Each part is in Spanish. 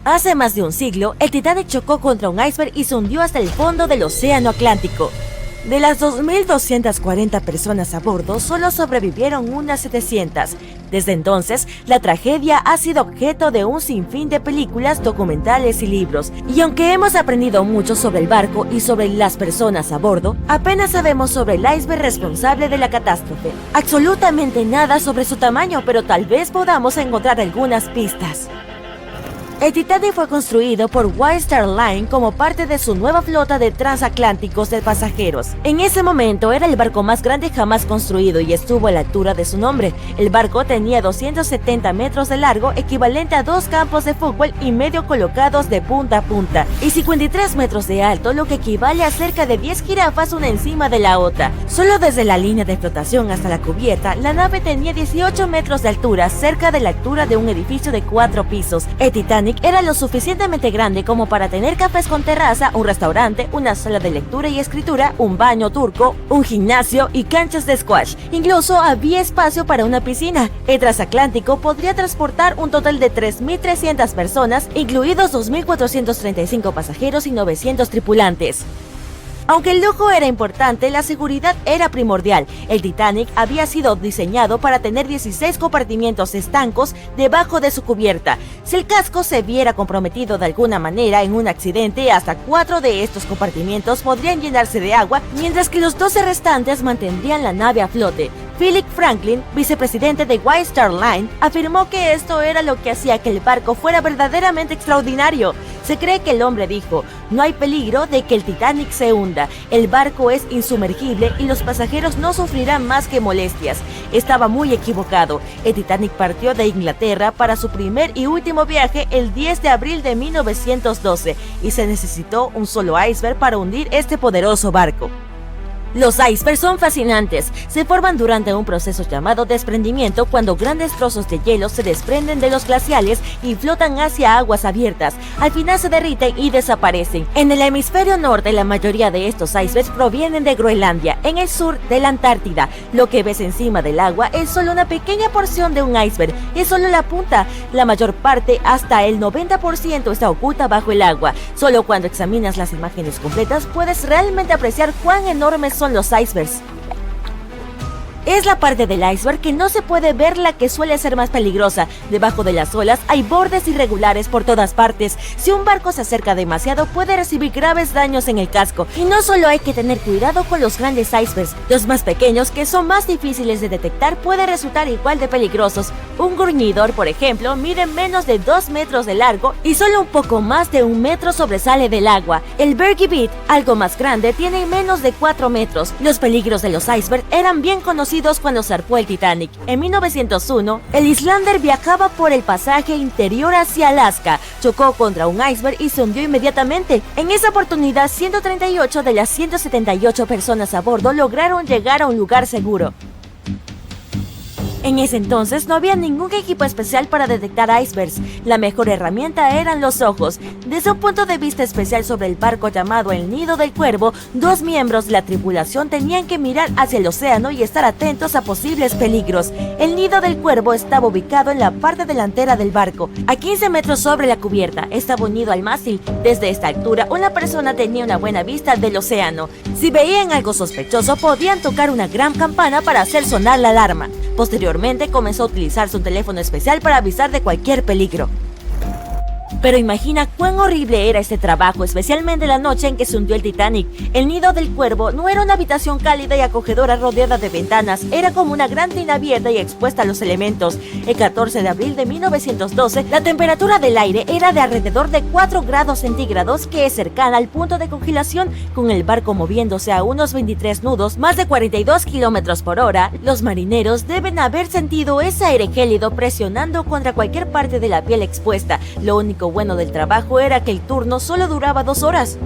Hace más de un siglo, el Titanic chocó contra un iceberg y se hundió hasta el fondo del Océano Atlántico. De las 2.240 personas a bordo, solo sobrevivieron unas 700. Desde entonces, la tragedia ha sido objeto de un sinfín de películas, documentales y libros. Y aunque hemos aprendido mucho sobre el barco y sobre las personas a bordo, apenas sabemos sobre el iceberg responsable de la catástrofe. Absolutamente nada sobre su tamaño, pero tal vez podamos encontrar algunas pistas. El Titanic fue construido por White Star Line como parte de su nueva flota de transatlánticos de pasajeros. En ese momento era el barco más grande jamás construido y estuvo a la altura de su nombre. El barco tenía 270 metros de largo, equivalente a 2 campos de fútbol y medio colocados de punta a punta, y 53 metros de alto, lo que equivale a cerca de 10 jirafas una encima de la otra. Solo desde la línea de flotación hasta la cubierta, la nave tenía 18 metros de altura, cerca de la altura de un edificio de 4 pisos. El Titanic era lo suficientemente grande como para tener cafés con terraza, un restaurante, una sala de lectura y escritura, un baño turco, un gimnasio y canchas de squash. Incluso había espacio para una piscina. El transatlántico podría transportar un total de 3.300 personas, incluidos 2.435 pasajeros y 900 tripulantes. Aunque el lujo era importante, la seguridad era primordial. El Titanic había sido diseñado para tener 16 compartimientos estancos debajo de su cubierta. Si el casco se viera comprometido de alguna manera en un accidente, hasta 4 de estos compartimientos podrían llenarse de agua, mientras que los 12 restantes mantendrían la nave a flote. Philip Franklin, vicepresidente de White Star Line, afirmó que esto era lo que hacía que el barco fuera verdaderamente extraordinario. Se cree que el hombre dijo: "No hay peligro de que el Titanic se hunda, el barco es insumergible y los pasajeros no sufrirán más que molestias". Estaba muy equivocado. El Titanic partió de Inglaterra para su primer y último viaje el 10 de abril de 1912 y se necesitó un solo iceberg para hundir este poderoso barco. Los icebergs son fascinantes. Se forman durante un proceso llamado desprendimiento, cuando grandes trozos de hielo se desprenden de los glaciales y flotan hacia aguas abiertas. Al final se derriten y desaparecen. En el hemisferio norte, la mayoría de estos icebergs provienen de Groenlandia, en el sur de la Antártida. Lo que ves encima del agua es solo una pequeña porción de un iceberg, es solo la punta. La mayor parte, hasta el 90%, está oculta bajo el agua. Solo cuando examinas las imágenes completas puedes realmente apreciar cuán enormes son los icebergs. Es la parte del iceberg que no se puede ver la que suele ser más peligrosa. Debajo de las olas hay bordes irregulares por todas partes. Si un barco se acerca demasiado, puede recibir graves daños en el casco. Y no solo hay que tener cuidado con los grandes icebergs, los más pequeños, que son más difíciles de detectar, pueden resultar igual de peligrosos. Un gruñidor, por ejemplo, mide menos de 2 metros de largo y solo un poco más de 1 metro sobresale del agua. El Bergy Beat, algo más grande, tiene menos de 4 metros. Los peligros de los icebergs eran bien conocidos cuando zarpó el Titanic. En 1901, el Islander viajaba por el pasaje interior hacia Alaska, chocó contra un iceberg y se hundió inmediatamente. En esa oportunidad, 138 de las 178 personas a bordo lograron llegar a un lugar seguro. En ese entonces no había ningún equipo especial para detectar icebergs. La mejor herramienta eran los ojos. Desde un punto de vista especial sobre el barco llamado el Nido del Cuervo, 2 miembros de la tripulación tenían que mirar hacia el océano y estar atentos a posibles peligros. El Nido del Cuervo estaba ubicado en la parte delantera del barco, a 15 metros sobre la cubierta. Estaba unido al mástil. Desde esta altura, una persona tenía una buena vista del océano. Si veían algo sospechoso, podían tocar una gran campana para hacer sonar la alarma. Posteriormente comenzó a utilizar su teléfono especial para avisar de cualquier peligro. Pero imagina cuán horrible era este trabajo, especialmente la noche en que se hundió el Titanic. El Nido del Cuervo no era una habitación cálida y acogedora rodeada de ventanas, era como una gran tina abierta y expuesta a los elementos. El 14 de abril de 1912, la temperatura del aire era de alrededor de 4 grados centígrados, que es cercana al punto de congelación. Con el barco moviéndose a unos 23 nudos, más de 42 kilómetros por hora, los marineros deben haber sentido ese aire gélido presionando contra cualquier parte de la piel expuesta. Lo único bueno del trabajo era que el turno solo duraba 2 horas.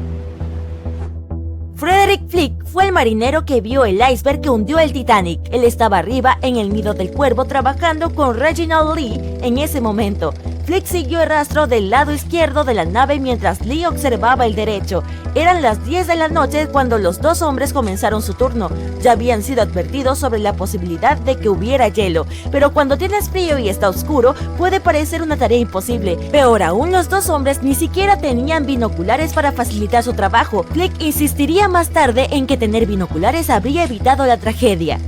Frederick Flick fue el marinero que vio el iceberg que hundió el Titanic. Él estaba arriba en el Nido del Cuervo trabajando con Reginald Lee en ese momento. Flick siguió el rastro del lado izquierdo de la nave mientras Lee observaba el derecho. Eran las 10 de la noche cuando los dos hombres comenzaron su turno. Ya habían sido advertidos sobre la posibilidad de que hubiera hielo, pero cuando tienes frío y está oscuro, puede parecer una tarea imposible. Peor aún, los dos hombres ni siquiera tenían binoculares para facilitar su trabajo. Flick insistiría más tarde en que tener binoculares habría evitado la tragedia.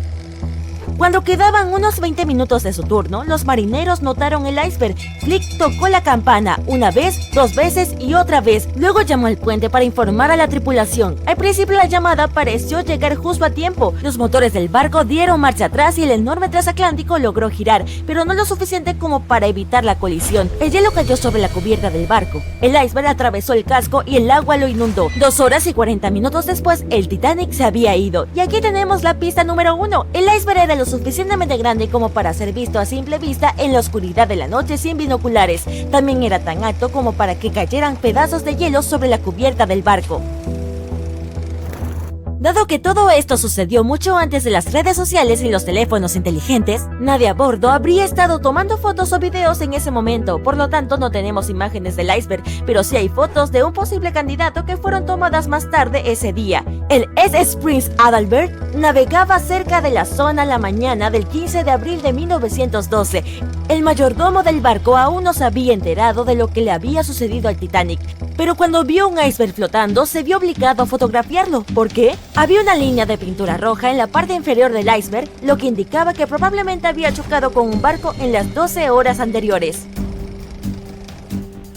Cuando quedaban unos 20 minutos de su turno, los marineros notaron el iceberg. Flick tocó la campana una vez, dos veces y otra vez. Luego llamó al puente para informar a la tripulación. Al principio la llamada pareció llegar justo a tiempo. Los motores del barco dieron marcha atrás y el enorme transatlántico logró girar, pero no lo suficiente como para evitar la colisión. El hielo cayó sobre la cubierta del barco. El iceberg atravesó el casco y el agua lo inundó. 2 horas y 40 minutos después, el Titanic se había ido. Y aquí tenemos la pista número 1. El iceberg era lo suficientemente grande como para ser visto a simple vista en la oscuridad de la noche sin binoculares. También era tan alto como para que cayeran pedazos de hielo sobre la cubierta del barco. Dado que todo esto sucedió mucho antes de las redes sociales y los teléfonos inteligentes, nadie a bordo habría estado tomando fotos o videos en ese momento, por lo tanto no tenemos imágenes del iceberg, pero sí hay fotos de un posible candidato que fueron tomadas más tarde ese día. El SS Prince Adalbert navegaba cerca de la zona la mañana del 15 de abril de 1912. El mayordomo del barco aún no se había enterado de lo que le había sucedido al Titanic, pero cuando vio un iceberg flotando se vio obligado a fotografiarlo. ¿Por qué? Había una línea de pintura roja en la parte inferior del iceberg, lo que indicaba que probablemente había chocado con un barco en las 12 horas anteriores.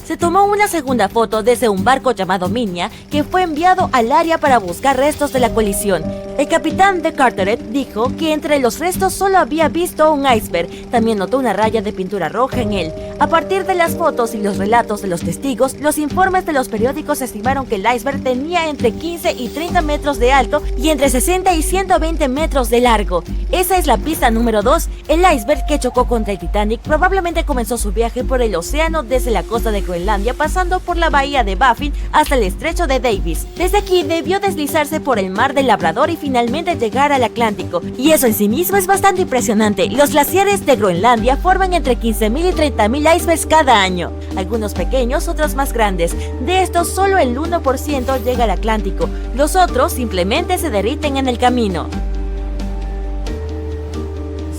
Se tomó una segunda foto desde un barco llamado Minya, que fue enviado al área para buscar restos de la colisión. El capitán de Carteret dijo que entre los restos solo había visto un iceberg. También notó una raya de pintura roja en él. A partir de las fotos y los relatos de los testigos, los informes de los periódicos estimaron que el iceberg tenía entre 15 y 30 metros de alto y entre 60 y 120 metros de largo. Esa es la pista número 2. El iceberg que chocó contra el Titanic probablemente comenzó su viaje por el océano desde la costa de Groenlandia, pasando por la bahía de Baffin hasta el estrecho de Davis. Desde aquí debió deslizarse por el mar del Labrador y finalmente llegar al Atlántico. Y eso en sí mismo es bastante impresionante. Los glaciares de Groenlandia forman entre 15.000 y 30.000 icebergs cada año. Algunos pequeños, otros más grandes. De estos, solo el 1% llega al Atlántico. Los otros simplemente se derriten en el camino.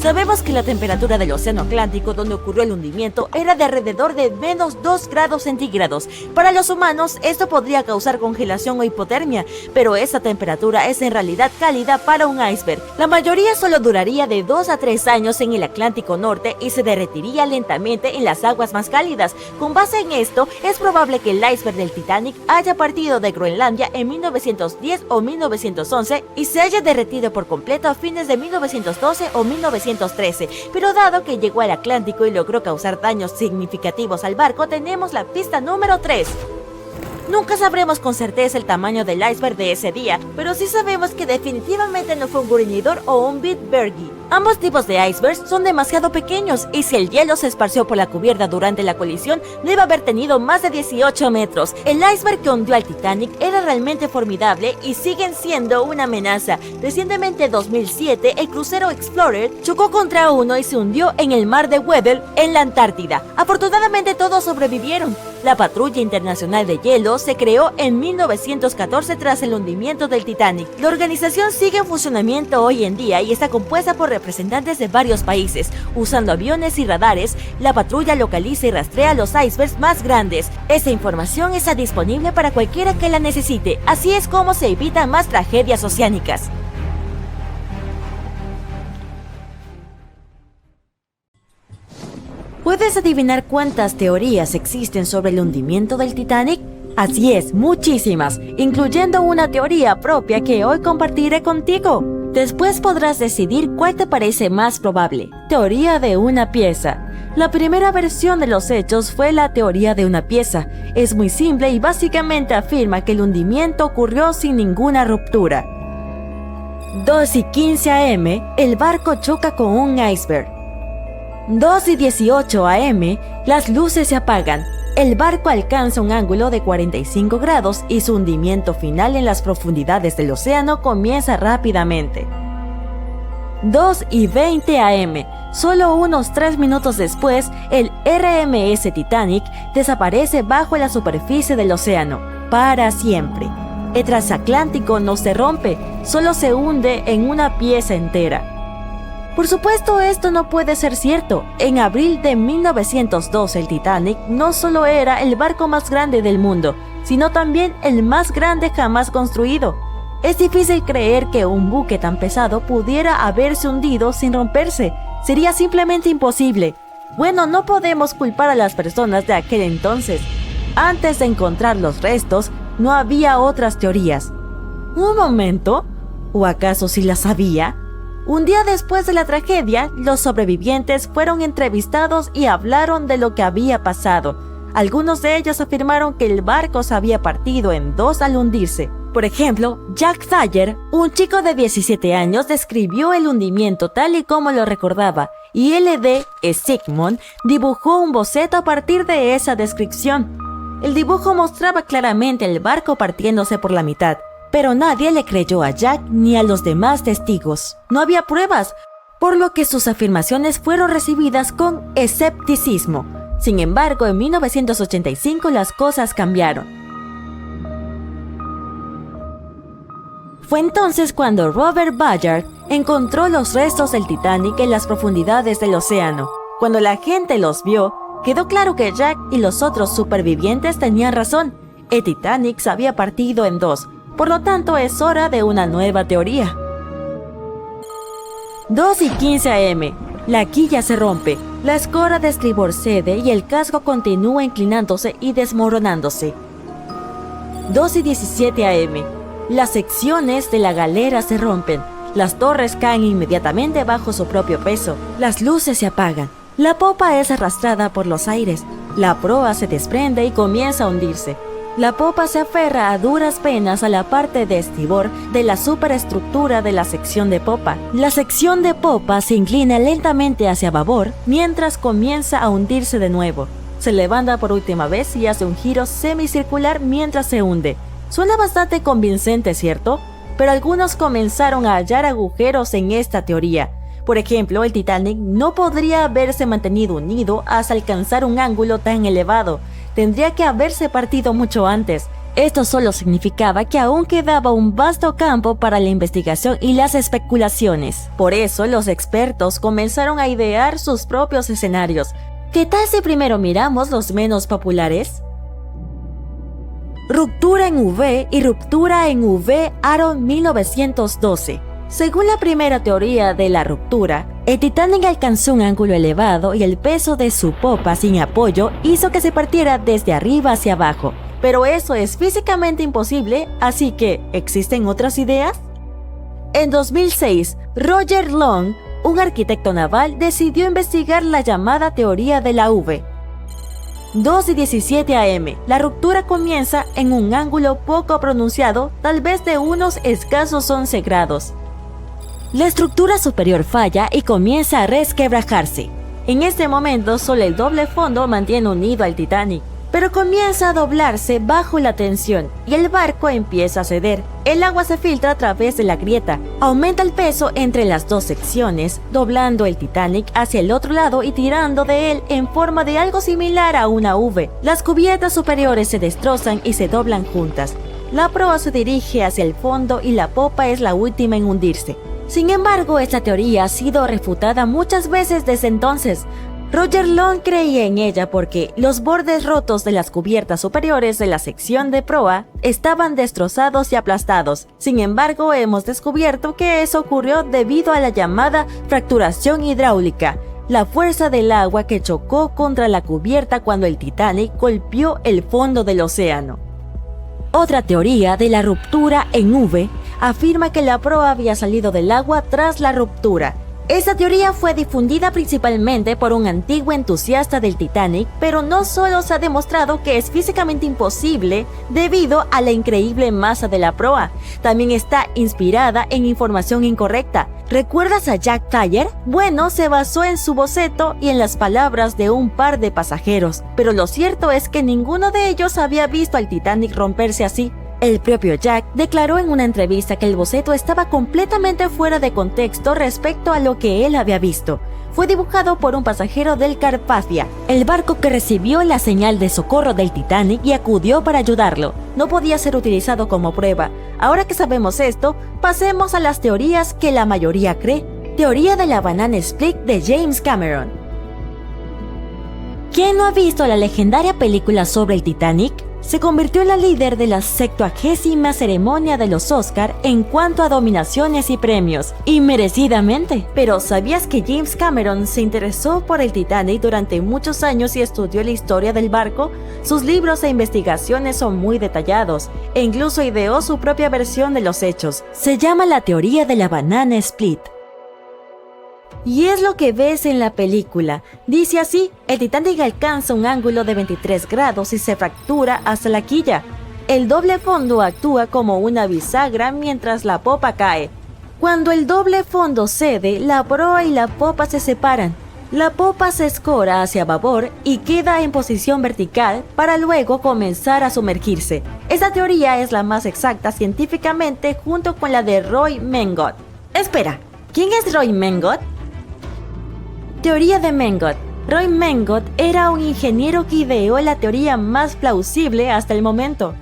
Sabemos que la temperatura del océano Atlántico donde ocurrió el hundimiento era de alrededor de menos 2 grados centígrados. Para los humanos esto podría causar congelación o hipotermia, pero esa temperatura es en realidad cálida para un iceberg. La mayoría solo duraría de 2 a 3 años en el Atlántico Norte y se derretiría lentamente en las aguas más cálidas. Con base en esto, es probable que el iceberg del Titanic haya partido de Groenlandia en 1910 o 1911 y se haya derretido por completo a fines de 1912 o 1913, pero dado que llegó al Atlántico y logró causar daños significativos al barco, tenemos la pista número 3. Nunca sabremos con certeza el tamaño del iceberg de ese día, pero sí sabemos que definitivamente no fue un gruñidor o un Bitbergi. Ambos tipos de icebergs son demasiado pequeños y si el hielo se esparció por la cubierta durante la colisión, debe haber tenido más de 18 metros. El iceberg que hundió al Titanic era realmente formidable y siguen siendo una amenaza. Recientemente, en 2007, el crucero Explorer chocó contra uno y se hundió en el mar de Weddell, en la Antártida. Afortunadamente todos sobrevivieron. La Patrulla Internacional de Hielo se creó en 1914 tras el hundimiento del Titanic. La organización sigue en funcionamiento hoy en día y está compuesta por representantes de varios países. Usando aviones y radares, la patrulla localiza y rastrea los icebergs más grandes. Esta información está disponible para cualquiera que la necesite. Así es como se evitan más tragedias oceánicas. ¿Puedes adivinar cuántas teorías existen sobre el hundimiento del Titanic? Así es, muchísimas, incluyendo una teoría propia que hoy compartiré contigo. Después podrás decidir cuál te parece más probable. Teoría de una pieza. La primera versión de los hechos fue la teoría de una pieza. Es muy simple y básicamente afirma que el hundimiento ocurrió sin ninguna ruptura. 2:15 AM, el barco choca con un iceberg. 2:18 AM, las luces se apagan. El barco alcanza un ángulo de 45 grados y su hundimiento final en las profundidades del océano comienza rápidamente. 2:20 am. Solo unos 3 minutos después, el RMS Titanic desaparece bajo la superficie del océano, para siempre. El transatlántico no se rompe, solo se hunde en una pieza entera. Por supuesto, esto no puede ser cierto. En abril de 1902, el Titanic no solo era el barco más grande del mundo, sino también el más grande jamás construido. Es difícil creer que un buque tan pesado pudiera haberse hundido sin romperse. Sería simplemente imposible. Bueno, no podemos culpar a las personas de aquel entonces. Antes de encontrar los restos, no había otras teorías. ¿Un momento? ¿O acaso sí las había? Un día después de la tragedia, los sobrevivientes fueron entrevistados y hablaron de lo que había pasado. Algunos de ellos afirmaron que el barco se había partido en dos al hundirse. Por ejemplo, Jack Thayer, un chico de 17 años, describió el hundimiento tal y como lo recordaba, y L.D. Sigmund dibujó un boceto a partir de esa descripción. El dibujo mostraba claramente el barco partiéndose por la mitad, pero nadie le creyó a Jack ni a los demás testigos. No había pruebas, por lo que sus afirmaciones fueron recibidas con escepticismo. Sin embargo, en 1985 las cosas cambiaron. Fue entonces cuando Robert Ballard encontró los restos del Titanic en las profundidades del océano. Cuando la gente los vio, quedó claro que Jack y los otros supervivientes tenían razón. El Titanic se había partido en dos, por lo tanto es hora de una nueva teoría. 2:15 am. La quilla se rompe, la escora de estribor cede y el casco continúa inclinándose y desmoronándose. 2:17 am. Las secciones de la galera se rompen, las torres caen inmediatamente bajo su propio peso, las luces se apagan, la popa es arrastrada por los aires, la proa se desprende y comienza a hundirse. La popa se aferra a duras penas a la parte de estribor de la superestructura de la sección de popa. La sección de popa se inclina lentamente hacia babor mientras comienza a hundirse de nuevo. Se levanta por última vez y hace un giro semicircular mientras se hunde. Suena bastante convincente, ¿cierto? Pero algunos comenzaron a hallar agujeros en esta teoría. Por ejemplo, el Titanic no podría haberse mantenido unido hasta alcanzar un ángulo tan elevado. Tendría que haberse partido mucho antes. Esto solo significaba que aún quedaba un vasto campo para la investigación y las especulaciones. Por eso, los expertos comenzaron a idear sus propios escenarios. ¿Qué tal si primero miramos los menos populares? Ruptura en V y ruptura en V Aaron 1912. Según la primera teoría de la ruptura, el Titanic alcanzó un ángulo elevado y el peso de su popa sin apoyo hizo que se partiera desde arriba hacia abajo. Pero eso es físicamente imposible, así que, ¿existen otras ideas? En 2006, Roger Long, un arquitecto naval, decidió investigar la llamada teoría de la V. 2:17 am. La ruptura comienza en un ángulo poco pronunciado, tal vez de unos escasos 11 grados. La estructura superior falla y comienza a resquebrajarse. En este momento, solo el doble fondo mantiene unido al Titanic, pero comienza a doblarse bajo la tensión y el barco empieza a ceder. El agua se filtra a través de la grieta, aumenta el peso entre las dos secciones, doblando el Titanic hacia el otro lado y tirando de él en forma de algo similar a una V. Las cubiertas superiores se destrozan y se doblan juntas. La proa se dirige hacia el fondo y la popa es la última en hundirse. Sin embargo, esta teoría ha sido refutada muchas veces desde entonces. Roger Long creía en ella porque los bordes rotos de las cubiertas superiores de la sección de proa estaban destrozados y aplastados. Sin embargo, hemos descubierto que eso ocurrió debido a la llamada fracturación hidráulica, la fuerza del agua que chocó contra la cubierta cuando el Titanic golpeó el fondo del océano. Otra teoría de la ruptura en V afirma que la proa había salido del agua tras la ruptura. Esta teoría fue difundida principalmente por un antiguo entusiasta del Titanic, pero no solo se ha demostrado que es físicamente imposible debido a la increíble masa de la proa, también está inspirada en información incorrecta. ¿Recuerdas a Jack Thayer? Bueno, se basó en su boceto y en las palabras de un par de pasajeros, pero lo cierto es que ninguno de ellos había visto al Titanic romperse así. El propio Jack declaró en una entrevista que el boceto estaba completamente fuera de contexto respecto a lo que él había visto. Fue dibujado por un pasajero del Carpathia, el barco que recibió la señal de socorro del Titanic y acudió para ayudarlo. No podía ser utilizado como prueba. Ahora que sabemos esto, pasemos a las teorías que la mayoría cree. Teoría de la Banana Split de James Cameron. ¿Quién no ha visto la legendaria película sobre el Titanic? Se convirtió en la líder de la 70ª ceremonia de los Oscar en cuanto a nominaciones y premios, y merecidamente. Pero ¿sabías que James Cameron se interesó por el Titanic durante muchos años y estudió la historia del barco? Sus libros e investigaciones son muy detallados, e incluso ideó su propia versión de los hechos. Se llama la teoría de la Banana Split. Y es lo que ves en la película. Dice así: el Titanic alcanza un ángulo de 23 grados y se fractura hasta la quilla. El doble fondo actúa como una bisagra mientras la popa cae. Cuando el doble fondo cede, la proa y la popa se separan. La popa se escora hacia babor y queda en posición vertical para luego comenzar a sumergirse. Esta teoría es la más exacta científicamente junto con la de Roy Mengot. Espera, ¿quién es Roy Mengot? Teoría de Mengot. Roy Mengot era un ingeniero que ideó la teoría más plausible hasta el momento.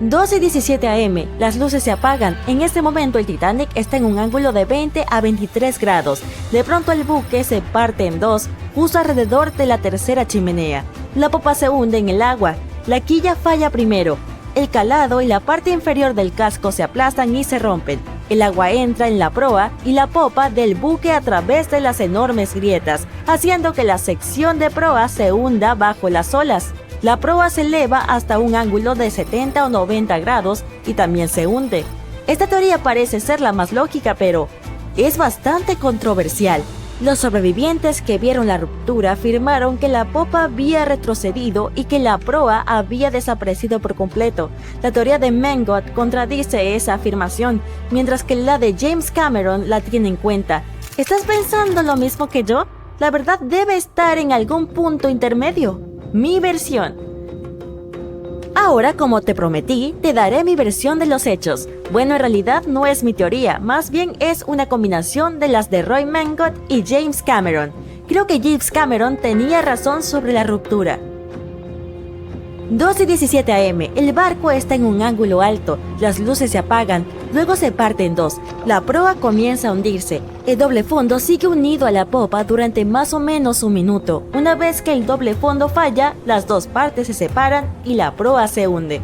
12:17 am, las luces se apagan. En este momento el Titanic está en un ángulo de 20 a 23 grados. De pronto el buque se parte en dos, justo alrededor de la tercera chimenea. La popa se hunde en el agua. La quilla falla primero. El calado y la parte inferior del casco se aplastan y se rompen. El agua entra en la proa y la popa del buque a través de las enormes grietas, haciendo que la sección de proa se hunda bajo las olas. La proa se eleva hasta un ángulo de 70 o 90 grados y también se hunde. Esta teoría parece ser la más lógica, pero es bastante controversial. Los sobrevivientes que vieron la ruptura afirmaron que la popa había retrocedido y que la proa había desaparecido por completo. La teoría de Mengot contradice esa afirmación, mientras que la de James Cameron la tiene en cuenta. ¿Estás pensando lo mismo que yo? La verdad debe estar en algún punto intermedio. Mi versión. Ahora, como te prometí, te daré mi versión de los hechos. Bueno, en realidad no es mi teoría, más bien es una combinación de las de Roy Mengot y James Cameron. Creo que James Cameron tenía razón sobre la ruptura. 12:17 am, el barco está en un ángulo alto, las luces se apagan, luego se parte en dos, la proa comienza a hundirse, el doble fondo sigue unido a la popa durante más o menos un minuto. Una vez que el doble fondo falla, las dos partes se separan y la proa se hunde.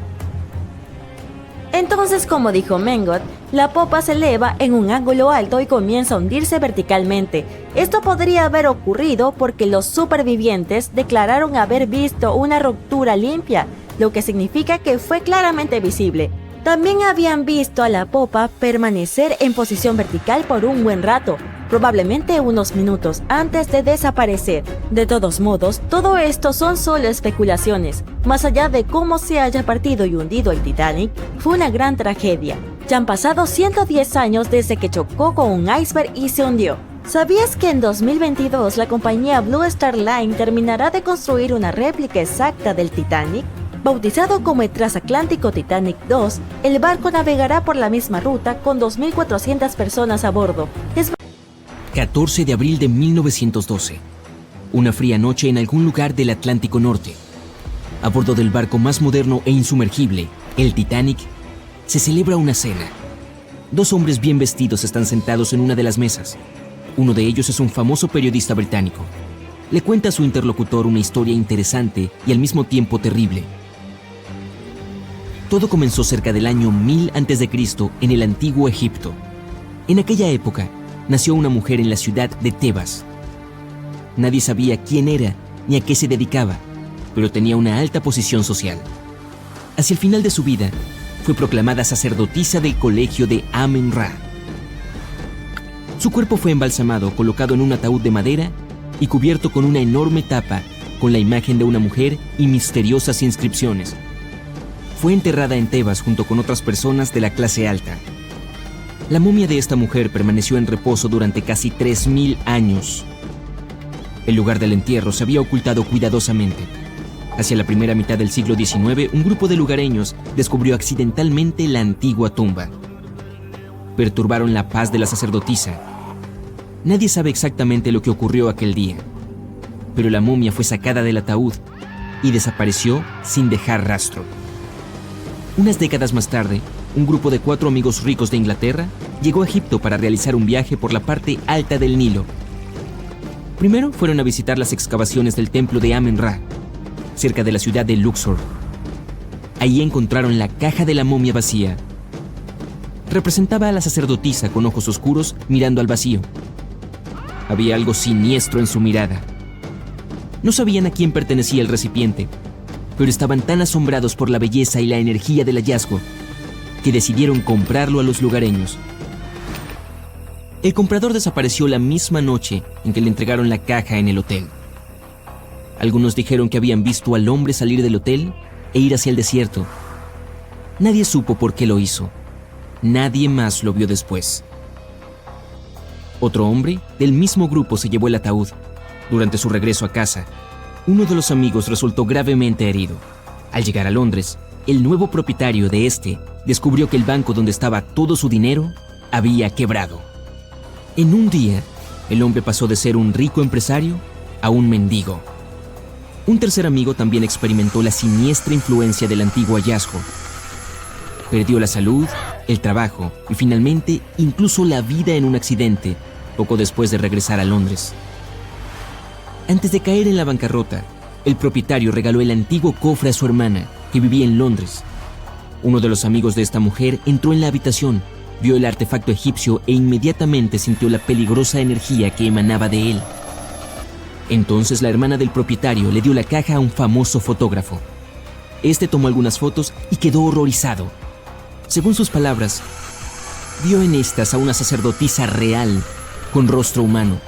Entonces, como dijo Mengot, la popa se eleva en un ángulo alto y comienza a hundirse verticalmente. Esto podría haber ocurrido porque los supervivientes declararon haber visto una ruptura limpia, lo que significa que fue claramente visible. También habían visto a la popa permanecer en posición vertical por un buen rato, probablemente unos minutos antes de desaparecer. De todos modos, todo esto son solo especulaciones. Más allá de cómo se haya partido y hundido el Titanic, fue una gran tragedia. Ya han pasado 110 años desde que chocó con un iceberg y se hundió. ¿Sabías que en 2022 la compañía Blue Star Line terminará de construir una réplica exacta del Titanic? Bautizado como el transatlántico Titanic 2, el barco navegará por la misma ruta con 2.400 personas a bordo. 14 de abril de 1912. Una fría noche en algún lugar del Atlántico Norte. A bordo del barco más moderno e insumergible, el Titanic, se celebra una cena. Dos hombres bien vestidos están sentados en una de las mesas. Uno de ellos es un famoso periodista británico. Le cuenta a su interlocutor una historia interesante y al mismo tiempo terrible. Todo comenzó cerca del año 1000 a.C. en el antiguo Egipto. En aquella época, nació una mujer en la ciudad de Tebas. Nadie sabía quién era ni a qué se dedicaba, pero tenía una alta posición social. Hacia el final de su vida, fue proclamada sacerdotisa del colegio de Amen-Ra. Su cuerpo fue embalsamado, colocado en un ataúd de madera y cubierto con una enorme tapa con la imagen de una mujer y misteriosas inscripciones. Fue enterrada en Tebas junto con otras personas de la clase alta. La momia de esta mujer permaneció en reposo durante casi 3000 años. El lugar del entierro se había ocultado cuidadosamente. Hacia la primera mitad del siglo XIX, un grupo de lugareños descubrió accidentalmente la antigua tumba. Perturbaron la paz de la sacerdotisa. Nadie sabe exactamente lo que ocurrió aquel día, pero la momia fue sacada del ataúd y desapareció sin dejar rastro. Unas décadas más tarde, un grupo de 4 amigos ricos de Inglaterra llegó a Egipto para realizar un viaje por la parte alta del Nilo. Primero fueron a visitar las excavaciones del templo de Amen-Ra, cerca de la ciudad de Luxor. Ahí encontraron la caja de la momia vacía. Representaba a la sacerdotisa con ojos oscuros mirando al vacío. Había algo siniestro en su mirada. No sabían a quién pertenecía el recipiente, pero estaban tan asombrados por la belleza y la energía del hallazgo que decidieron comprarlo a los lugareños. El comprador desapareció la misma noche en que le entregaron la caja en el hotel. Algunos dijeron que habían visto al hombre salir del hotel e ir hacia el desierto. Nadie supo por qué lo hizo. Nadie más lo vio después. Otro hombre del mismo grupo se llevó el ataúd. Durante su regreso a casa, uno de los amigos resultó gravemente herido. Al llegar a Londres, el nuevo propietario de este descubrió que el banco donde estaba todo su dinero había quebrado. En un día, el hombre pasó de ser un rico empresario a un mendigo. Un tercer amigo también experimentó la siniestra influencia del antiguo hallazgo. Perdió la salud, el trabajo y finalmente incluso la vida en un accidente poco después de regresar a Londres. Antes de caer en la bancarrota, el propietario regaló el antiguo cofre a su hermana, que vivía en Londres. Uno de los amigos de esta mujer entró en la habitación, vio el artefacto egipcio e inmediatamente sintió la peligrosa energía que emanaba de él. Entonces la hermana del propietario le dio la caja a un famoso fotógrafo. Este tomó algunas fotos y quedó horrorizado. Según sus palabras, vio en estas a una sacerdotisa real, con rostro humano.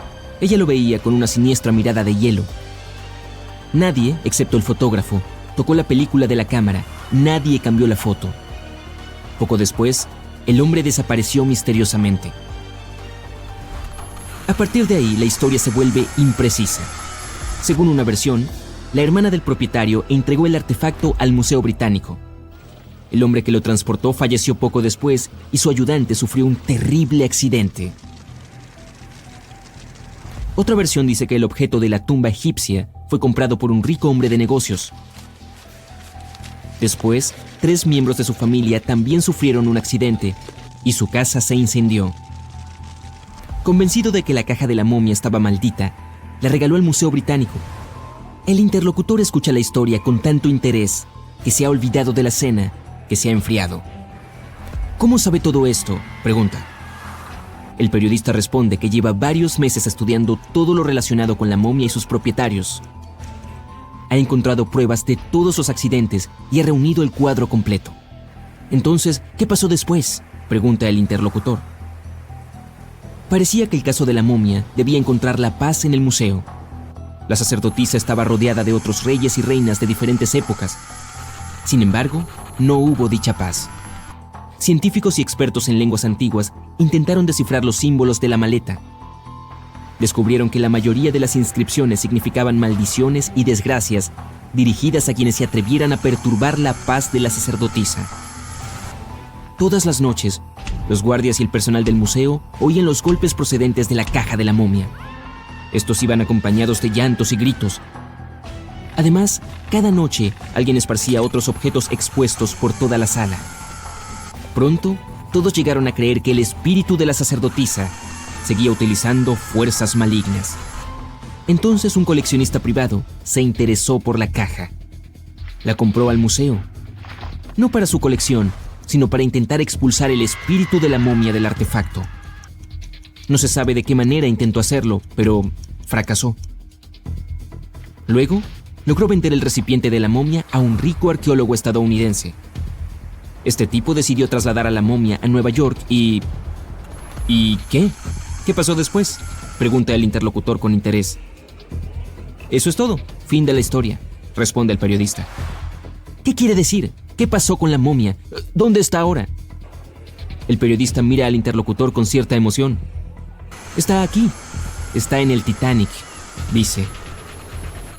Ella lo veía con una siniestra mirada de hielo. Nadie, excepto el fotógrafo, tocó la película de la cámara. Nadie cambió la foto. Poco después, el hombre desapareció misteriosamente. A partir de ahí, la historia se vuelve imprecisa. Según una versión, la hermana del propietario entregó el artefacto al Museo Británico. El hombre que lo transportó falleció poco después y su ayudante sufrió un terrible accidente. Otra versión dice que el objeto de la tumba egipcia fue comprado por un rico hombre de negocios. Después, 3 miembros de su familia también sufrieron un accidente y su casa se incendió. Convencido de que la caja de la momia estaba maldita, la regaló al Museo Británico. El interlocutor escucha la historia con tanto interés que se ha olvidado de la cena, que se ha enfriado. ¿Cómo sabe todo esto?, pregunta. El periodista responde que lleva varios meses estudiando todo lo relacionado con la momia y sus propietarios. Ha encontrado pruebas de todos los accidentes y ha reunido el cuadro completo. Entonces, ¿qué pasó después?, pregunta el interlocutor. Parecía que el caso de la momia debía encontrar la paz en el museo. La sacerdotisa estaba rodeada de otros reyes y reinas de diferentes épocas. Sin embargo, no hubo dicha paz. Científicos y expertos en lenguas antiguas intentaron descifrar los símbolos de la maleta. Descubrieron que la mayoría de las inscripciones significaban maldiciones y desgracias dirigidas a quienes se atrevieran a perturbar la paz de la sacerdotisa. Todas las noches, los guardias y el personal del museo oían los golpes procedentes de la caja de la momia. Estos iban acompañados de llantos y gritos. Además, cada noche alguien esparcía otros objetos expuestos por toda la sala. Pronto, todos llegaron a creer que el espíritu de la sacerdotisa seguía utilizando fuerzas malignas. Entonces un coleccionista privado se interesó por la caja. La compró al museo. No para su colección, sino para intentar expulsar el espíritu de la momia del artefacto. No se sabe de qué manera intentó hacerlo, pero fracasó. Luego, logró vender el recipiente de la momia a un rico arqueólogo estadounidense. Este tipo decidió trasladar a la momia a Nueva York y... ¿Y qué? ¿Qué pasó después?, pregunta el interlocutor con interés. Eso es todo, fin de la historia, responde el periodista. ¿Qué quiere decir? ¿Qué pasó con la momia? ¿Dónde está ahora? El periodista mira al interlocutor con cierta emoción. Está aquí, está en el Titanic, dice.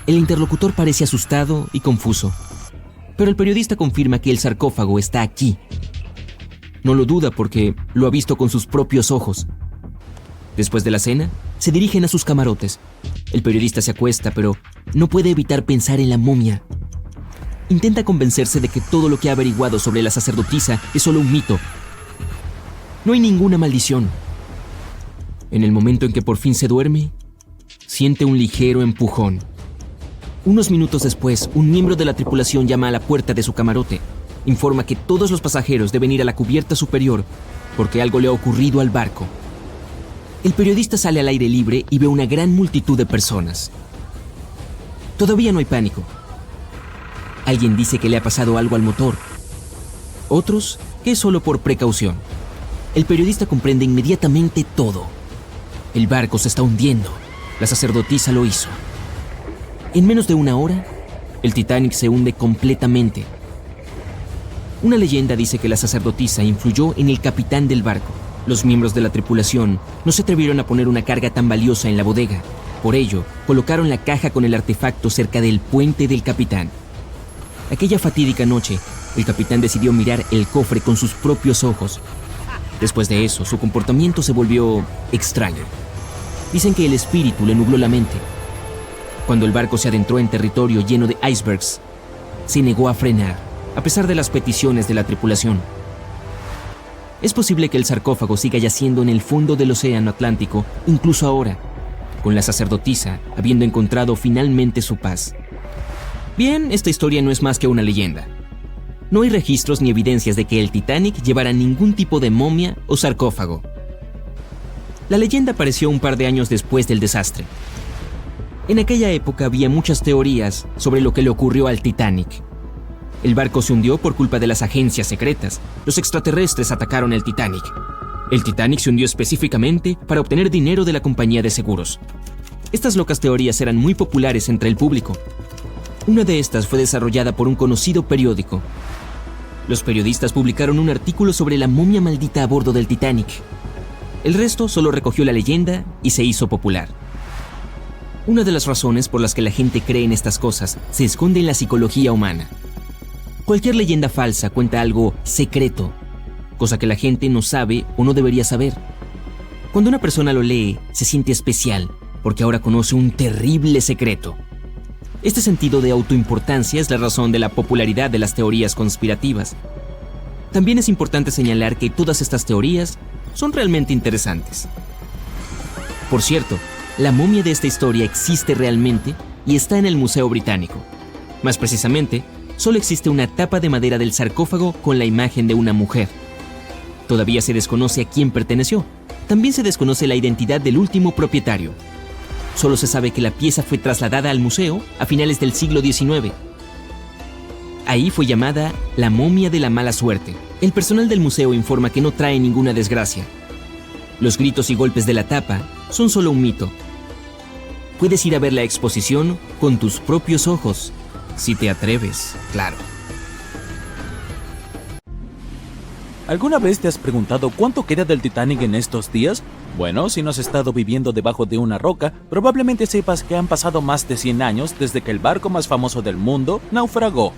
El interlocutor parece asustado y confuso, pero el periodista confirma que el sarcófago está aquí. No lo duda porque lo ha visto con sus propios ojos. Después de la cena, se dirigen a sus camarotes. El periodista se acuesta, pero no puede evitar pensar en la momia. Intenta convencerse de que todo lo que ha averiguado sobre la sacerdotisa es solo un mito. No hay ninguna maldición. En el momento en que por fin se duerme, siente un ligero empujón. Unos minutos después, un miembro de la tripulación llama a la puerta de su camarote. Informa que todos los pasajeros deben ir a la cubierta superior porque algo le ha ocurrido al barco. El periodista sale al aire libre y ve una gran multitud de personas. Todavía no hay pánico. Alguien dice que le ha pasado algo al motor. Otros que es solo por precaución. El periodista comprende inmediatamente todo. El barco se está hundiendo. La sacerdotisa lo hizo. En menos de una hora, el Titanic se hunde completamente. Una leyenda dice que la sacerdotisa influyó en el capitán del barco. Los miembros de la tripulación no se atrevieron a poner una carga tan valiosa en la bodega. Por ello, colocaron la caja con el artefacto cerca del puente del capitán. Aquella fatídica noche, el capitán decidió mirar el cofre con sus propios ojos. Después de eso, su comportamiento se volvió extraño. Dicen que el espíritu le nubló la mente. Cuando el barco se adentró en territorio lleno de icebergs, se negó a frenar, a pesar de las peticiones de la tripulación. Es posible que el sarcófago siga yaciendo en el fondo del océano Atlántico, incluso ahora, con la sacerdotisa habiendo encontrado finalmente su paz. Bien, esta historia no es más que una leyenda. No hay registros ni evidencias de que el Titanic llevara ningún tipo de momia o sarcófago. La leyenda apareció un par de años después del desastre. En aquella época había muchas teorías sobre lo que le ocurrió al Titanic. El barco se hundió por culpa de las agencias secretas. Los extraterrestres atacaron el Titanic. El Titanic se hundió específicamente para obtener dinero de la compañía de seguros. Estas locas teorías eran muy populares entre el público. Una de estas fue desarrollada por un conocido periódico. Los periodistas publicaron un artículo sobre la momia maldita a bordo del Titanic. El resto solo recogió la leyenda y se hizo popular. Una de las razones por las que la gente cree en estas cosas se esconde en la psicología humana. Cualquier leyenda falsa cuenta algo secreto, cosa que la gente no sabe o no debería saber. Cuando una persona lo lee, se siente especial, porque ahora conoce un terrible secreto. Este sentido de autoimportancia es la razón de la popularidad de las teorías conspirativas. También es importante señalar que todas estas teorías son realmente interesantes. Por cierto, la momia de esta historia existe realmente y está en el Museo Británico. Más precisamente, solo existe una tapa de madera del sarcófago con la imagen de una mujer. Todavía se desconoce a quién perteneció. También se desconoce la identidad del último propietario. Solo se sabe que la pieza fue trasladada al museo a finales del siglo XIX. Ahí fue llamada la momia de la mala suerte. El personal del museo informa que no trae ninguna desgracia. Los gritos y golpes de la tapa son solo un mito. Puedes ir a ver la exposición con tus propios ojos, si te atreves, claro. ¿Alguna vez te has preguntado cuánto queda del Titanic en estos días? Bueno, si no has estado viviendo debajo de una roca, probablemente sepas que han pasado más de 100 años desde que el barco más famoso del mundo naufragó.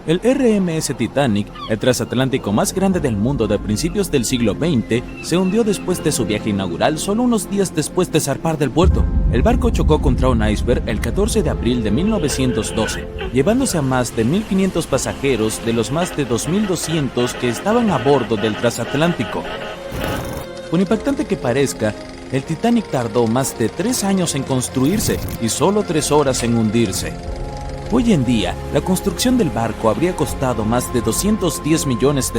El RMS Titanic, el transatlántico más grande del mundo de principios del siglo XX, se hundió después de su viaje inaugural solo unos días después de zarpar del puerto. El barco chocó contra un iceberg el 14 de abril de 1912, llevándose a más de 1.500 pasajeros de los más de 2.200 que estaban a bordo del transatlántico. Por impactante que parezca, el Titanic tardó más de 3 años en construirse y solo 3 horas en hundirse. Hoy en día, la construcción del barco habría costado más de $210 millones.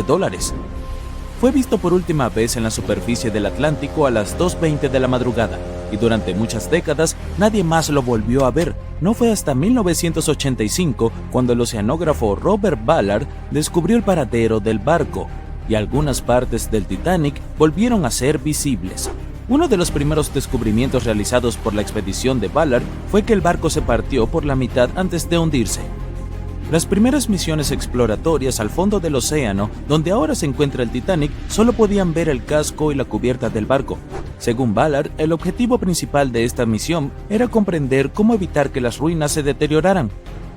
Fue visto por última vez en la superficie del Atlántico a las 2:20 de la madrugada, y durante muchas décadas nadie más lo volvió a ver. No fue hasta 1985 cuando el oceanógrafo Robert Ballard descubrió el paradero del barco, y algunas partes del Titanic volvieron a ser visibles. Uno de los primeros descubrimientos realizados por la expedición de Ballard fue que el barco se partió por la mitad antes de hundirse. Las primeras misiones exploratorias al fondo del océano, donde ahora se encuentra el Titanic, solo podían ver el casco y la cubierta del barco. Según Ballard, el objetivo principal de esta misión era comprender cómo evitar que las ruinas se deterioraran.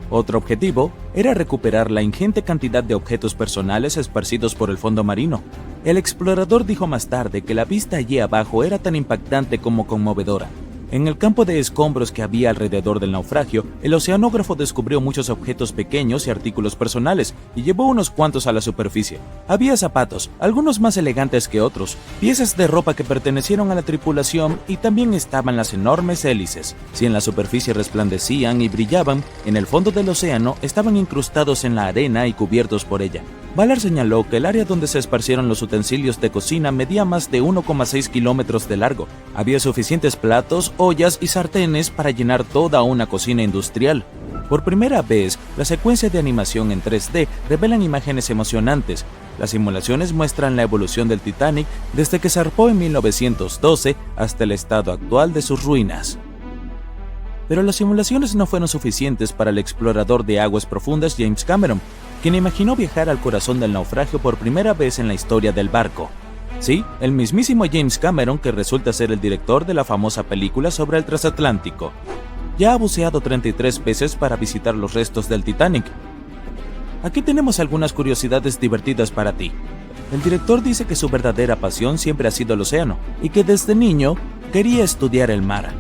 Otro objetivo era recuperar la ingente cantidad de objetos personales esparcidos por el fondo marino. El explorador dijo más tarde que la vista allí abajo era tan impactante como conmovedora. En el campo de escombros que había alrededor del naufragio, el oceanógrafo descubrió muchos objetos pequeños y artículos personales, y llevó unos cuantos a la superficie. Había zapatos, algunos más elegantes que otros, piezas de ropa que pertenecieron a la tripulación, y también estaban las enormes hélices. Si en la superficie resplandecían y brillaban, en el fondo del océano estaban incrustados en la arena y cubiertos por ella. Ballard señaló que el área donde se esparcieron los utensilios de cocina medía más de 1,6 kilómetros de largo. Había suficientes platos, ollas y sartenes para llenar toda una cocina industrial. Por primera vez, la secuencia de animación en 3D revelan imágenes emocionantes. Las simulaciones muestran la evolución del Titanic desde que zarpó en 1912 hasta el estado actual de sus ruinas. Pero las simulaciones no fueron suficientes para el explorador de aguas profundas James Cameron, quien imaginó viajar al corazón del naufragio por primera vez en la historia del barco. Sí, el mismísimo James Cameron, que resulta ser el director de la famosa película sobre el transatlántico. Ya ha buceado 33 veces para visitar los restos del Titanic. Aquí tenemos algunas curiosidades divertidas para ti. El director dice que su verdadera pasión siempre ha sido el océano, y que desde niño quería estudiar el mar.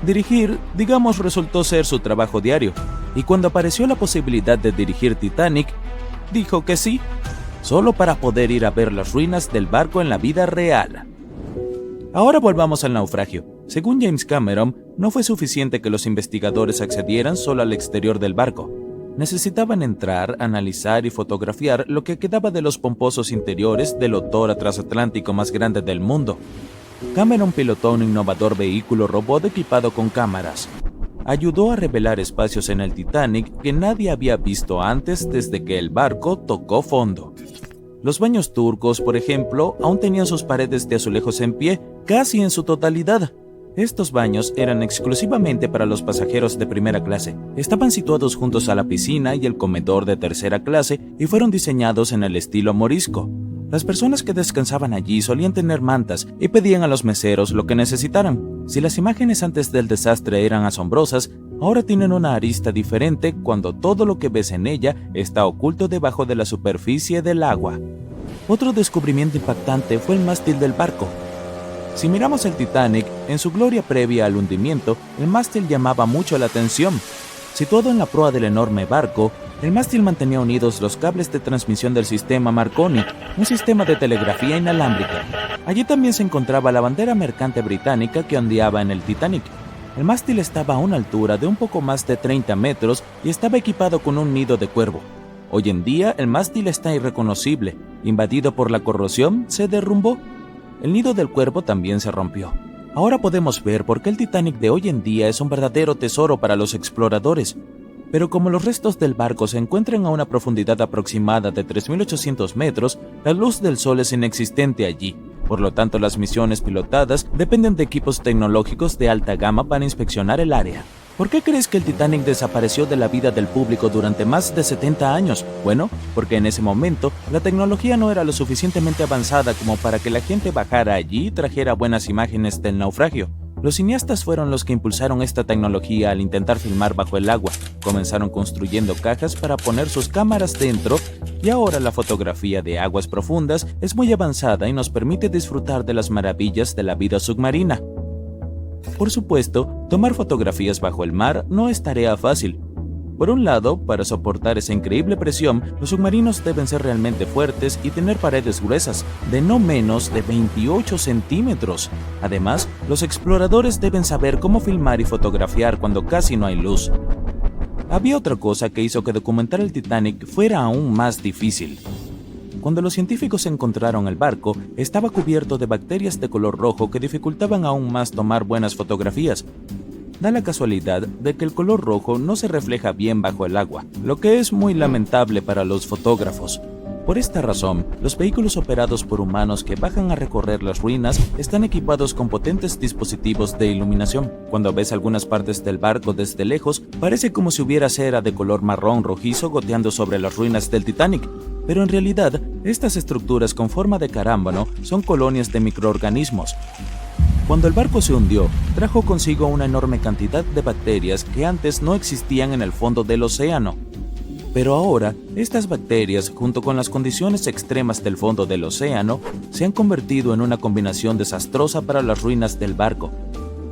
Dirigir, digamos, resultó ser su trabajo diario, y cuando apareció la posibilidad de dirigir Titanic, dijo que sí, solo para poder ir a ver las ruinas del barco en la vida real. Ahora volvamos al naufragio. Según James Cameron, no fue suficiente que los investigadores accedieran solo al exterior del barco. Necesitaban entrar, analizar y fotografiar lo que quedaba de los pomposos interiores del otrora transatlántico más grande del mundo. Cameron pilotó un innovador vehículo robot equipado con cámaras. Ayudó a revelar espacios en el Titanic que nadie había visto antes desde que el barco tocó fondo. Los baños turcos, por ejemplo, aún tenían sus paredes de azulejos en pie, casi en su totalidad. Estos baños eran exclusivamente para los pasajeros de primera clase. Estaban situados juntos a la piscina y el comedor de tercera clase y fueron diseñados en el estilo morisco. Las personas que descansaban allí solían tener mantas y pedían a los meseros lo que necesitaran. Si las imágenes antes del desastre eran asombrosas, ahora tienen una arista diferente cuando todo lo que ves en ella está oculto debajo de la superficie del agua. Otro descubrimiento impactante fue el mástil del barco. Si miramos el Titanic, en su gloria previa al hundimiento, el mástil llamaba mucho la atención. Situado en la proa del enorme barco, el mástil mantenía unidos los cables de transmisión del sistema Marconi, un sistema de telegrafía inalámbrica. Allí también se encontraba la bandera mercante británica que ondeaba en el Titanic. El mástil estaba a una altura de un poco más de 30 metros y estaba equipado con un nido de cuervo. Hoy en día, el mástil está irreconocible. Invadido por la corrosión, se derrumbó. El nido del cuervo también se rompió. Ahora podemos ver por qué el Titanic de hoy en día es un verdadero tesoro para los exploradores. Pero como los restos del barco se encuentran a una profundidad aproximada de 3.800 metros, la luz del sol es inexistente allí. Por lo tanto, las misiones pilotadas dependen de equipos tecnológicos de alta gama para inspeccionar el área. ¿Por qué crees que el Titanic desapareció de la vida del público durante más de 70 años? Bueno, porque en ese momento la tecnología no era lo suficientemente avanzada como para que la gente bajara allí y trajera buenas imágenes del naufragio. Los cineastas fueron los que impulsaron esta tecnología al intentar filmar bajo el agua. Comenzaron construyendo cajas para poner sus cámaras dentro y ahora la fotografía de aguas profundas es muy avanzada y nos permite disfrutar de las maravillas de la vida submarina. Por supuesto, tomar fotografías bajo el mar no es tarea fácil. Por un lado, para soportar esa increíble presión, los submarinos deben ser realmente fuertes y tener paredes gruesas, de no menos de 28 centímetros. Además, los exploradores deben saber cómo filmar y fotografiar cuando casi no hay luz. Había otra cosa que hizo que documentar el Titanic fuera aún más difícil. Cuando los científicos encontraron el barco, estaba cubierto de bacterias de color rojo que dificultaban aún más tomar buenas fotografías. Da la casualidad de que el color rojo no se refleja bien bajo el agua, lo que es muy lamentable para los fotógrafos. Por esta razón, los vehículos operados por humanos que bajan a recorrer las ruinas están equipados con potentes dispositivos de iluminación. Cuando ves algunas partes del barco desde lejos, parece como si hubiera cera de color marrón rojizo goteando sobre las ruinas del Titanic. Pero en realidad, estas estructuras con forma de carámbano son colonias de microorganismos. Cuando el barco se hundió, trajo consigo una enorme cantidad de bacterias que antes no existían en el fondo del océano. Pero ahora, estas bacterias, junto con las condiciones extremas del fondo del océano, se han convertido en una combinación desastrosa para las ruinas del barco.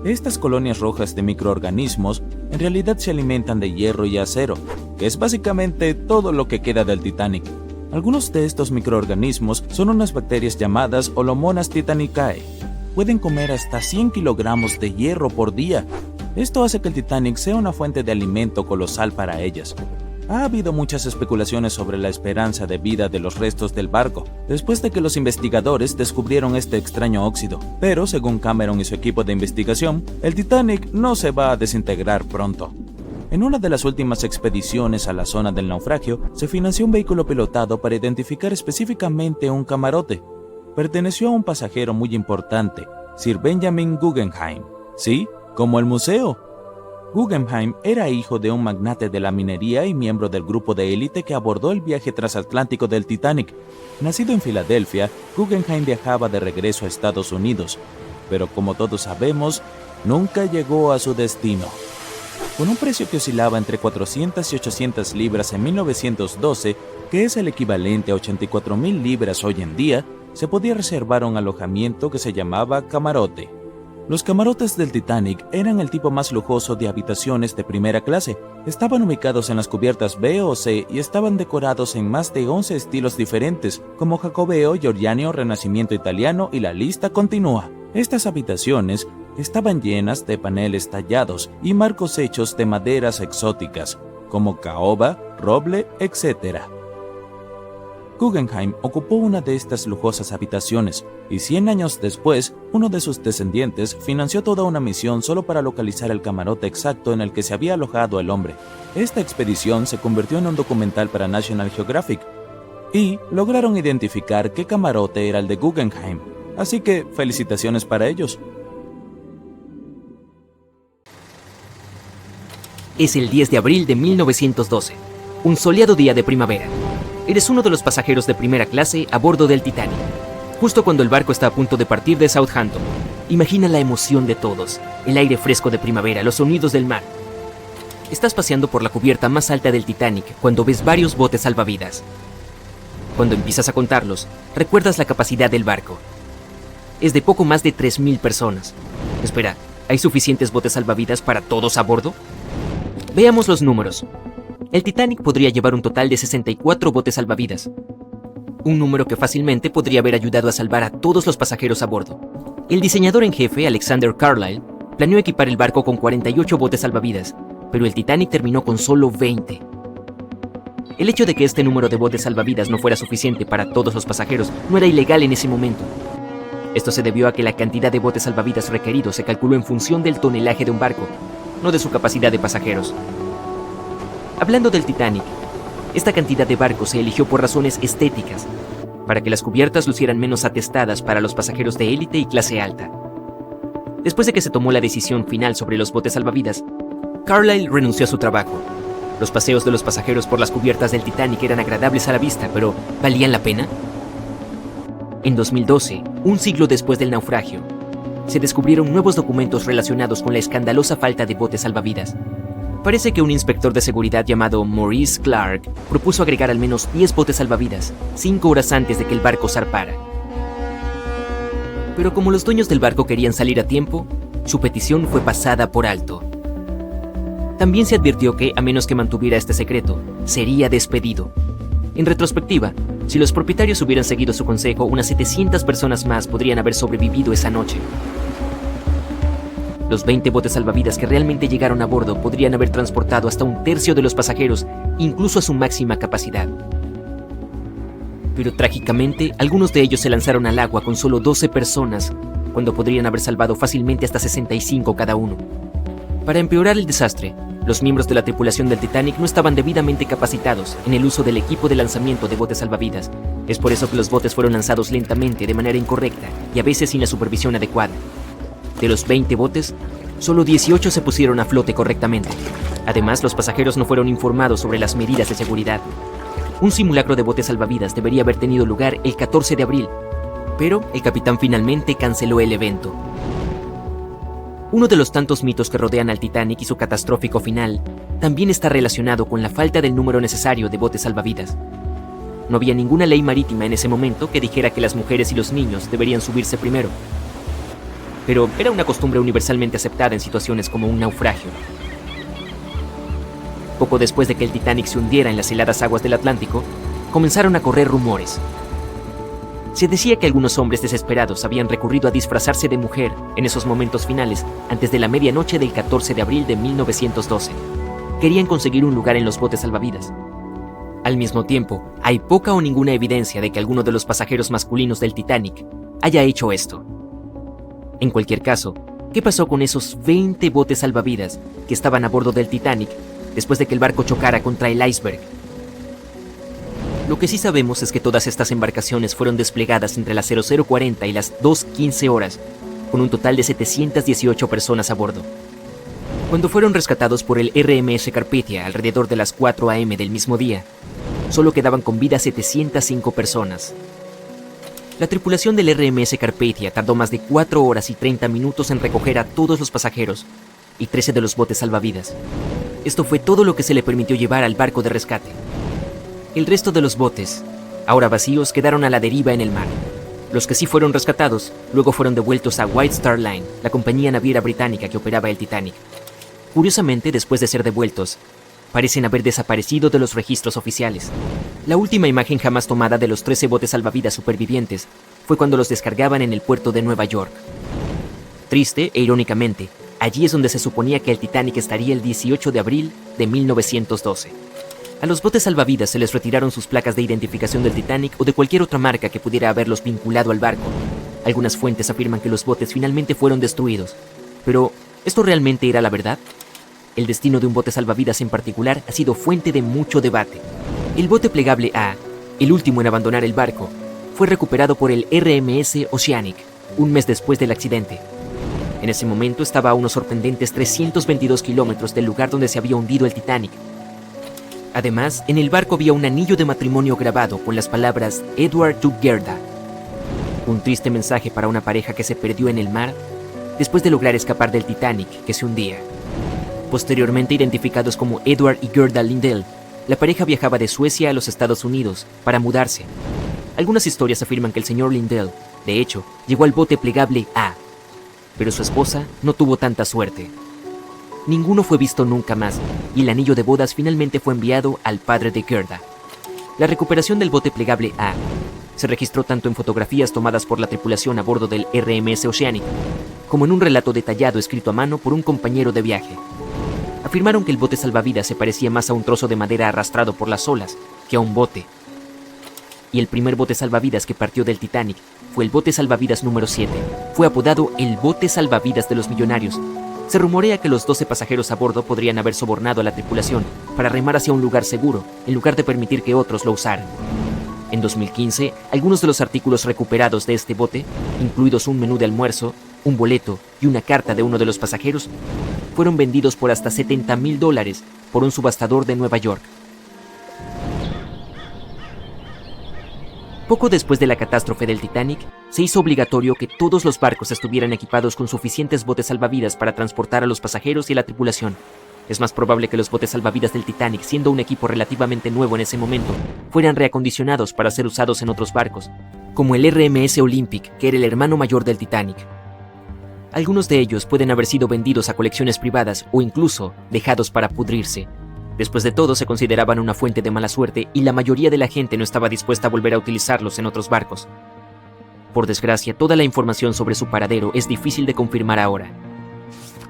Estas colonias rojas de microorganismos en realidad se alimentan de hierro y acero, que es básicamente todo lo que queda del Titanic. Algunos de estos microorganismos son unas bacterias llamadas Holomonas titanicae. Pueden comer hasta 100 kilogramos de hierro por día. Esto hace que el Titanic sea una fuente de alimento colosal para ellas. Ha habido muchas especulaciones sobre la esperanza de vida de los restos del barco, después de que los investigadores descubrieron este extraño óxido. Pero, según Cameron y su equipo de investigación, el Titanic no se va a desintegrar pronto. En una de las últimas expediciones a la zona del naufragio, se financió un vehículo pilotado para identificar específicamente un camarote. Perteneció a un pasajero muy importante, Sir Benjamin Guggenheim. Sí, como el museo. Guggenheim era hijo de un magnate de la minería y miembro del grupo de élite que abordó el viaje transatlántico del Titanic. Nacido en Filadelfia, Guggenheim viajaba de regreso a Estados Unidos, pero como todos sabemos, nunca llegó a su destino. Con un precio que oscilaba entre 400 y 800 libras en 1912, que es el equivalente a 84,000 libras hoy en día, se podía reservar un alojamiento que se llamaba camarote. Los camarotes del Titanic eran el tipo más lujoso de habitaciones de primera clase. Estaban ubicados en las cubiertas B o C y estaban decorados en más de 11 estilos diferentes, como jacobeo, georgiano, renacimiento italiano y la lista continúa. Estas habitaciones estaban llenas de paneles tallados y marcos hechos de maderas exóticas, como caoba, roble, etc. Guggenheim ocupó una de estas lujosas habitaciones y 100 años después, uno de sus descendientes financió toda una misión solo para localizar el camarote exacto en el que se había alojado el hombre. Esta expedición se convirtió en un documental para National Geographic y lograron identificar qué camarote era el de Guggenheim, así que felicitaciones para ellos. Es el 10 de abril de 1912, un soleado día de primavera. Eres uno de los pasajeros de primera clase a bordo del Titanic. Justo cuando el barco está a punto de partir de Southampton, imagina la emoción de todos, el aire fresco de primavera, los sonidos del mar. Estás paseando por la cubierta más alta del Titanic cuando ves varios botes salvavidas. Cuando empiezas a contarlos, recuerdas la capacidad del barco. Es de poco más de 3,000 personas. Espera, ¿hay suficientes botes salvavidas para todos a bordo? Veamos los números. El Titanic podría llevar un total de 64 botes salvavidas, un número que fácilmente podría haber ayudado a salvar a todos los pasajeros a bordo. El diseñador en jefe, Alexander Carlisle, planeó equipar el barco con 48 botes salvavidas, pero el Titanic terminó con solo 20. El hecho de que este número de botes salvavidas no fuera suficiente para todos los pasajeros no era ilegal en ese momento. Esto se debió a que la cantidad de botes salvavidas requeridos se calculó en función del tonelaje de un barco, no de su capacidad de pasajeros. Hablando del Titanic, esta cantidad de barcos se eligió por razones estéticas, para que las cubiertas lucieran menos atestadas para los pasajeros de élite y clase alta. Después de que se tomó la decisión final sobre los botes salvavidas, Carlisle renunció a su trabajo. Los paseos de los pasajeros por las cubiertas del Titanic eran agradables a la vista, pero ¿valían la pena? En 2012, un siglo después del naufragio, se descubrieron nuevos documentos relacionados con la escandalosa falta de botes salvavidas. Parece que un inspector de seguridad llamado Maurice Clark propuso agregar al menos 10 botes salvavidas 5 horas antes de que el barco zarpara. Pero como los dueños del barco querían salir a tiempo, su petición fue pasada por alto. También se advirtió que, a menos que mantuviera este secreto, sería despedido. En retrospectiva, si los propietarios hubieran seguido su consejo, unas 700 personas más podrían haber sobrevivido esa noche. Los 20 botes salvavidas que realmente llegaron a bordo podrían haber transportado hasta un tercio de los pasajeros, incluso a su máxima capacidad. Pero trágicamente, algunos de ellos se lanzaron al agua con solo 12 personas, cuando podrían haber salvado fácilmente hasta 65 cada uno. Para empeorar el desastre, los miembros de la tripulación del Titanic no estaban debidamente capacitados en el uso del equipo de lanzamiento de botes salvavidas. Es por eso que los botes fueron lanzados lentamente, de manera incorrecta, y a veces sin la supervisión adecuada. De los 20 botes, solo 18 se pusieron a flote correctamente. Además, los pasajeros no fueron informados sobre las medidas de seguridad. Un simulacro de botes salvavidas debería haber tenido lugar el 14 de abril, pero el capitán finalmente canceló el evento. Uno de los tantos mitos que rodean al Titanic y su catastrófico final también está relacionado con la falta del número necesario de botes salvavidas. No había ninguna ley marítima en ese momento que dijera que las mujeres y los niños deberían subirse primero. Pero era una costumbre universalmente aceptada en situaciones como un naufragio. Poco después de que el Titanic se hundiera en las heladas aguas del Atlántico, comenzaron a correr rumores. Se decía que algunos hombres desesperados habían recurrido a disfrazarse de mujer en esos momentos finales antes de la medianoche del 14 de abril de 1912. Querían conseguir un lugar en los botes salvavidas. Al mismo tiempo, hay poca o ninguna evidencia de que alguno de los pasajeros masculinos del Titanic haya hecho esto. En cualquier caso, ¿qué pasó con esos 20 botes salvavidas que estaban a bordo del Titanic después de que el barco chocara contra el iceberg? Lo que sí sabemos es que todas estas embarcaciones fueron desplegadas entre las 00:40 y las 2:15 horas, con un total de 718 personas a bordo. Cuando fueron rescatados por el RMS Carpathia alrededor de las 4 a.m. del mismo día, solo quedaban con vida 705 personas. La tripulación del RMS Carpathia tardó más de 4 horas y 30 minutos en recoger a todos los pasajeros y 13 de los botes salvavidas. Esto fue todo lo que se le permitió llevar al barco de rescate. El resto de los botes, ahora vacíos, quedaron a la deriva en el mar. Los que sí fueron rescatados, luego fueron devueltos a White Star Line, la compañía naviera británica que operaba el Titanic. Curiosamente, después de ser devueltos, parecen haber desaparecido de los registros oficiales. La última imagen jamás tomada de los 13 botes salvavidas supervivientes fue cuando los descargaban en el puerto de Nueva York. Triste e irónicamente, allí es donde se suponía que el Titanic estaría el 18 de abril de 1912. A los botes salvavidas se les retiraron sus placas de identificación del Titanic o de cualquier otra marca que pudiera haberlos vinculado al barco. Algunas fuentes afirman que los botes finalmente fueron destruidos. Pero, ¿esto realmente era la verdad? El destino de un bote salvavidas en particular ha sido fuente de mucho debate. El bote plegable A, el último en abandonar el barco, fue recuperado por el RMS Oceanic, un mes después del accidente. En ese momento estaba a unos sorprendentes 322 kilómetros del lugar donde se había hundido el Titanic. Además, en el barco había un anillo de matrimonio grabado con las palabras Edward to Gerda. Un triste mensaje para una pareja que se perdió en el mar después de lograr escapar del Titanic que se hundía. Posteriormente identificados como Edward y Gerda Lindell, la pareja viajaba de Suecia a los Estados Unidos para mudarse. Algunas historias afirman que el señor Lindell, de hecho, llegó al bote plegable A, pero su esposa no tuvo tanta suerte. Ninguno fue visto nunca más, y el anillo de bodas finalmente fue enviado al padre de Gerda. La recuperación del bote plegable A se registró tanto en fotografías tomadas por la tripulación a bordo del RMS Oceanic, como en un relato detallado escrito a mano por un compañero de viaje. Afirmaron que el bote salvavidas se parecía más a un trozo de madera arrastrado por las olas que a un bote. Y el primer bote salvavidas que partió del Titanic fue el bote salvavidas número 7. Fue apodado el bote salvavidas de los millonarios. Se rumorea que los 12 pasajeros a bordo podrían haber sobornado a la tripulación para remar hacia un lugar seguro, en lugar de permitir que otros lo usaran. En 2015, algunos de los artículos recuperados de este bote, incluidos un menú de almuerzo, un boleto y una carta de uno de los pasajeros, fueron vendidos por hasta $70,000 por un subastador de Nueva York. Poco después de la catástrofe del Titanic, se hizo obligatorio que todos los barcos estuvieran equipados con suficientes botes salvavidas para transportar a los pasajeros y a la tripulación. Es más probable que los botes salvavidas del Titanic, siendo un equipo relativamente nuevo en ese momento, fueran reacondicionados para ser usados en otros barcos, como el RMS Olympic, que era el hermano mayor del Titanic. Algunos de ellos pueden haber sido vendidos a colecciones privadas o incluso dejados para pudrirse. Después de todo, se consideraban una fuente de mala suerte y la mayoría de la gente no estaba dispuesta a volver a utilizarlos en otros barcos. Por desgracia, toda la información sobre su paradero es difícil de confirmar ahora.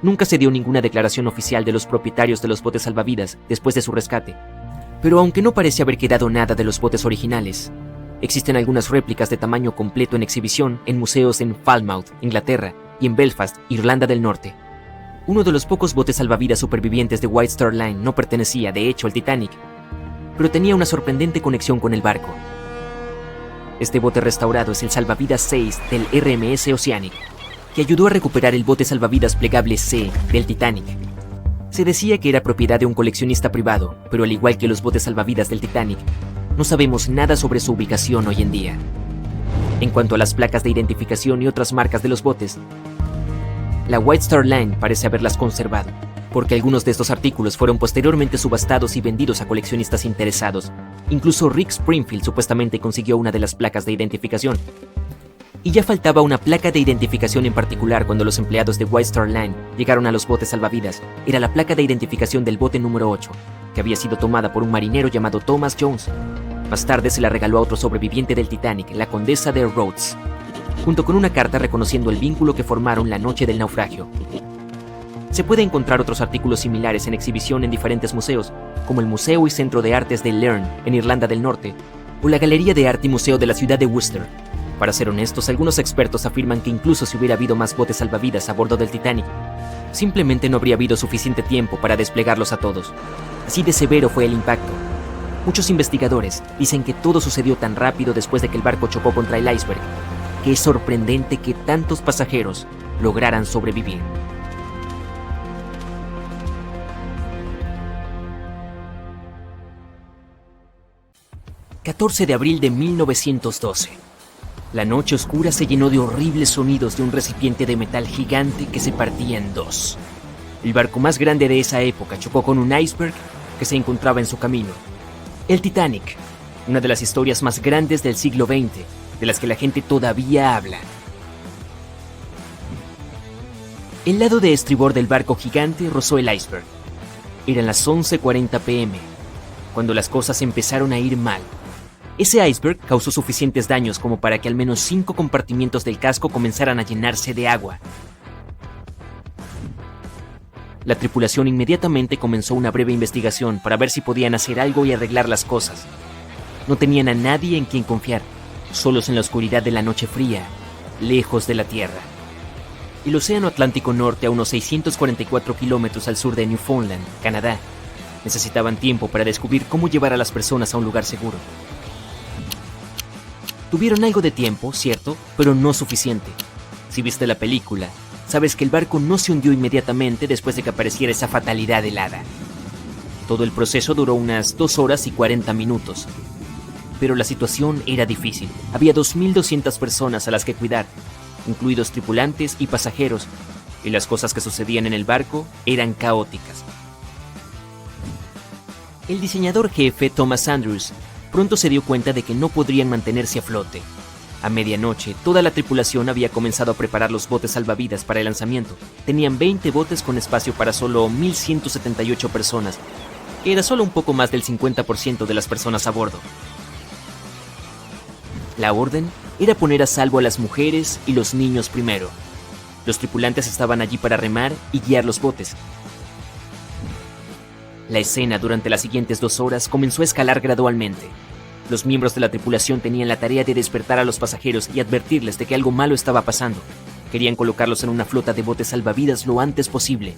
Nunca se dio ninguna declaración oficial de los propietarios de los botes salvavidas después de su rescate. Pero aunque no parece haber quedado nada de los botes originales, existen algunas réplicas de tamaño completo en exhibición en museos en Falmouth, Inglaterra, y en Belfast, Irlanda del Norte. Uno de los pocos botes salvavidas supervivientes de White Star Line no pertenecía, de hecho, al Titanic, pero tenía una sorprendente conexión con el barco. Este bote restaurado es el salvavidas 6 del RMS Oceanic, que ayudó a recuperar el bote salvavidas plegable C del Titanic. Se decía que era propiedad de un coleccionista privado, pero al igual que los botes salvavidas del Titanic, no sabemos nada sobre su ubicación hoy en día. En cuanto a las placas de identificación y otras marcas de los botes, La White Star Line parece haberlas conservado, porque algunos de estos artículos fueron posteriormente subastados y vendidos a coleccionistas interesados. Incluso Rick Springfield supuestamente consiguió una de las placas de identificación. Y ya faltaba una placa de identificación en particular cuando los empleados de White Star Line llegaron a los botes salvavidas. Era la placa de identificación del bote número 8, que había sido tomada por un marinero llamado Thomas Jones. Más tarde se la regaló a otro sobreviviente del Titanic, la condesa de Rhodes, junto con una carta reconociendo el vínculo que formaron la noche del naufragio. Se puede encontrar otros artículos similares en exhibición en diferentes museos, como el Museo y Centro de Artes de Learn, en Irlanda del Norte, o la Galería de Arte y Museo de la ciudad de Worcester. Para ser honestos, algunos expertos afirman que incluso si hubiera habido más botes salvavidas a bordo del Titanic, simplemente no habría habido suficiente tiempo para desplegarlos a todos. Así de severo fue el impacto. Muchos investigadores dicen que todo sucedió tan rápido después de que el barco chocó contra el iceberg, que es sorprendente que tantos pasajeros lograran sobrevivir. ...14 de abril de 1912... La noche oscura se llenó de horribles sonidos de un recipiente de metal gigante que se partía en dos. El barco más grande de esa época chocó con un iceberg que se encontraba en su camino. El Titanic, una de las historias más grandes del siglo XX, de las que la gente todavía habla. El lado de estribor del barco gigante rozó el iceberg. Eran las 11:40 p.m., cuando las cosas empezaron a ir mal. Ese iceberg causó suficientes daños como para que al menos 5 compartimientos del casco comenzaran a llenarse de agua. La tripulación inmediatamente comenzó una breve investigación para ver si podían hacer algo y arreglar las cosas. No tenían a nadie en quien confiar, solos en la oscuridad de la noche fría, lejos de la tierra. El Océano Atlántico Norte, a unos 644 kilómetros al sur de Newfoundland, Canadá, necesitaban tiempo para descubrir cómo llevar a las personas a un lugar seguro. Tuvieron algo de tiempo, cierto, pero no suficiente. Si viste la película, sabes que el barco no se hundió inmediatamente después de que apareciera esa fatalidad helada. Todo el proceso duró unas 2 horas y 40 minutos. Pero la situación era difícil. Había 2.200 personas a las que cuidar, incluidos tripulantes y pasajeros, y las cosas que sucedían en el barco eran caóticas. El diseñador jefe, Thomas Andrews, pronto se dio cuenta de que no podrían mantenerse a flote. A medianoche, toda la tripulación había comenzado a preparar los botes salvavidas para el lanzamiento. Tenían 20 botes con espacio para solo 1.178 personas, que era solo un poco más del 50% de las personas a bordo. La orden era poner a salvo a las mujeres y los niños primero. Los tripulantes estaban allí para remar y guiar los botes. La escena durante las siguientes 2 horas comenzó a escalar gradualmente. Los miembros de la tripulación tenían la tarea de despertar a los pasajeros y advertirles de que algo malo estaba pasando. Querían colocarlos en una flota de botes salvavidas lo antes posible.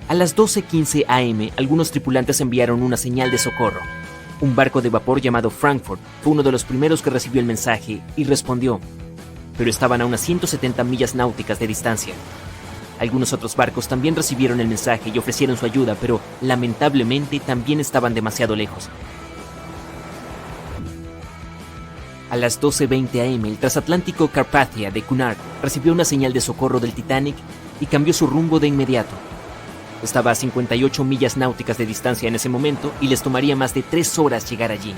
A las 12:15 am, algunos tripulantes enviaron una señal de socorro. Un barco de vapor llamado Frankfurt fue uno de los primeros que recibió el mensaje y respondió, pero estaban a unas 170 millas náuticas de distancia. Algunos otros barcos también recibieron el mensaje y ofrecieron su ayuda, pero lamentablemente también estaban demasiado lejos. A las 12:20 am, el transatlántico Carpathia de Cunard recibió una señal de socorro del Titanic y cambió su rumbo de inmediato. Estaba a 58 millas náuticas de distancia en ese momento y les tomaría más de 3 horas llegar allí.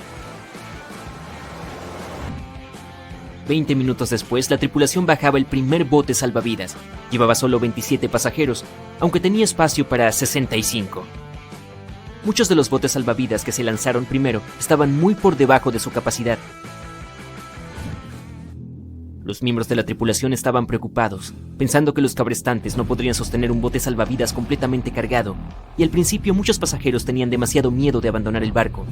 20 minutos después, la tripulación bajaba el primer bote salvavidas. Llevaba solo 27 pasajeros, aunque tenía espacio para 65. Muchos de los botes salvavidas que se lanzaron primero estaban muy por debajo de su capacidad. Los miembros de la tripulación estaban preocupados, pensando que los cabrestantes no podrían sostener un bote salvavidas completamente cargado, y al principio muchos pasajeros tenían demasiado miedo de abandonar el barco.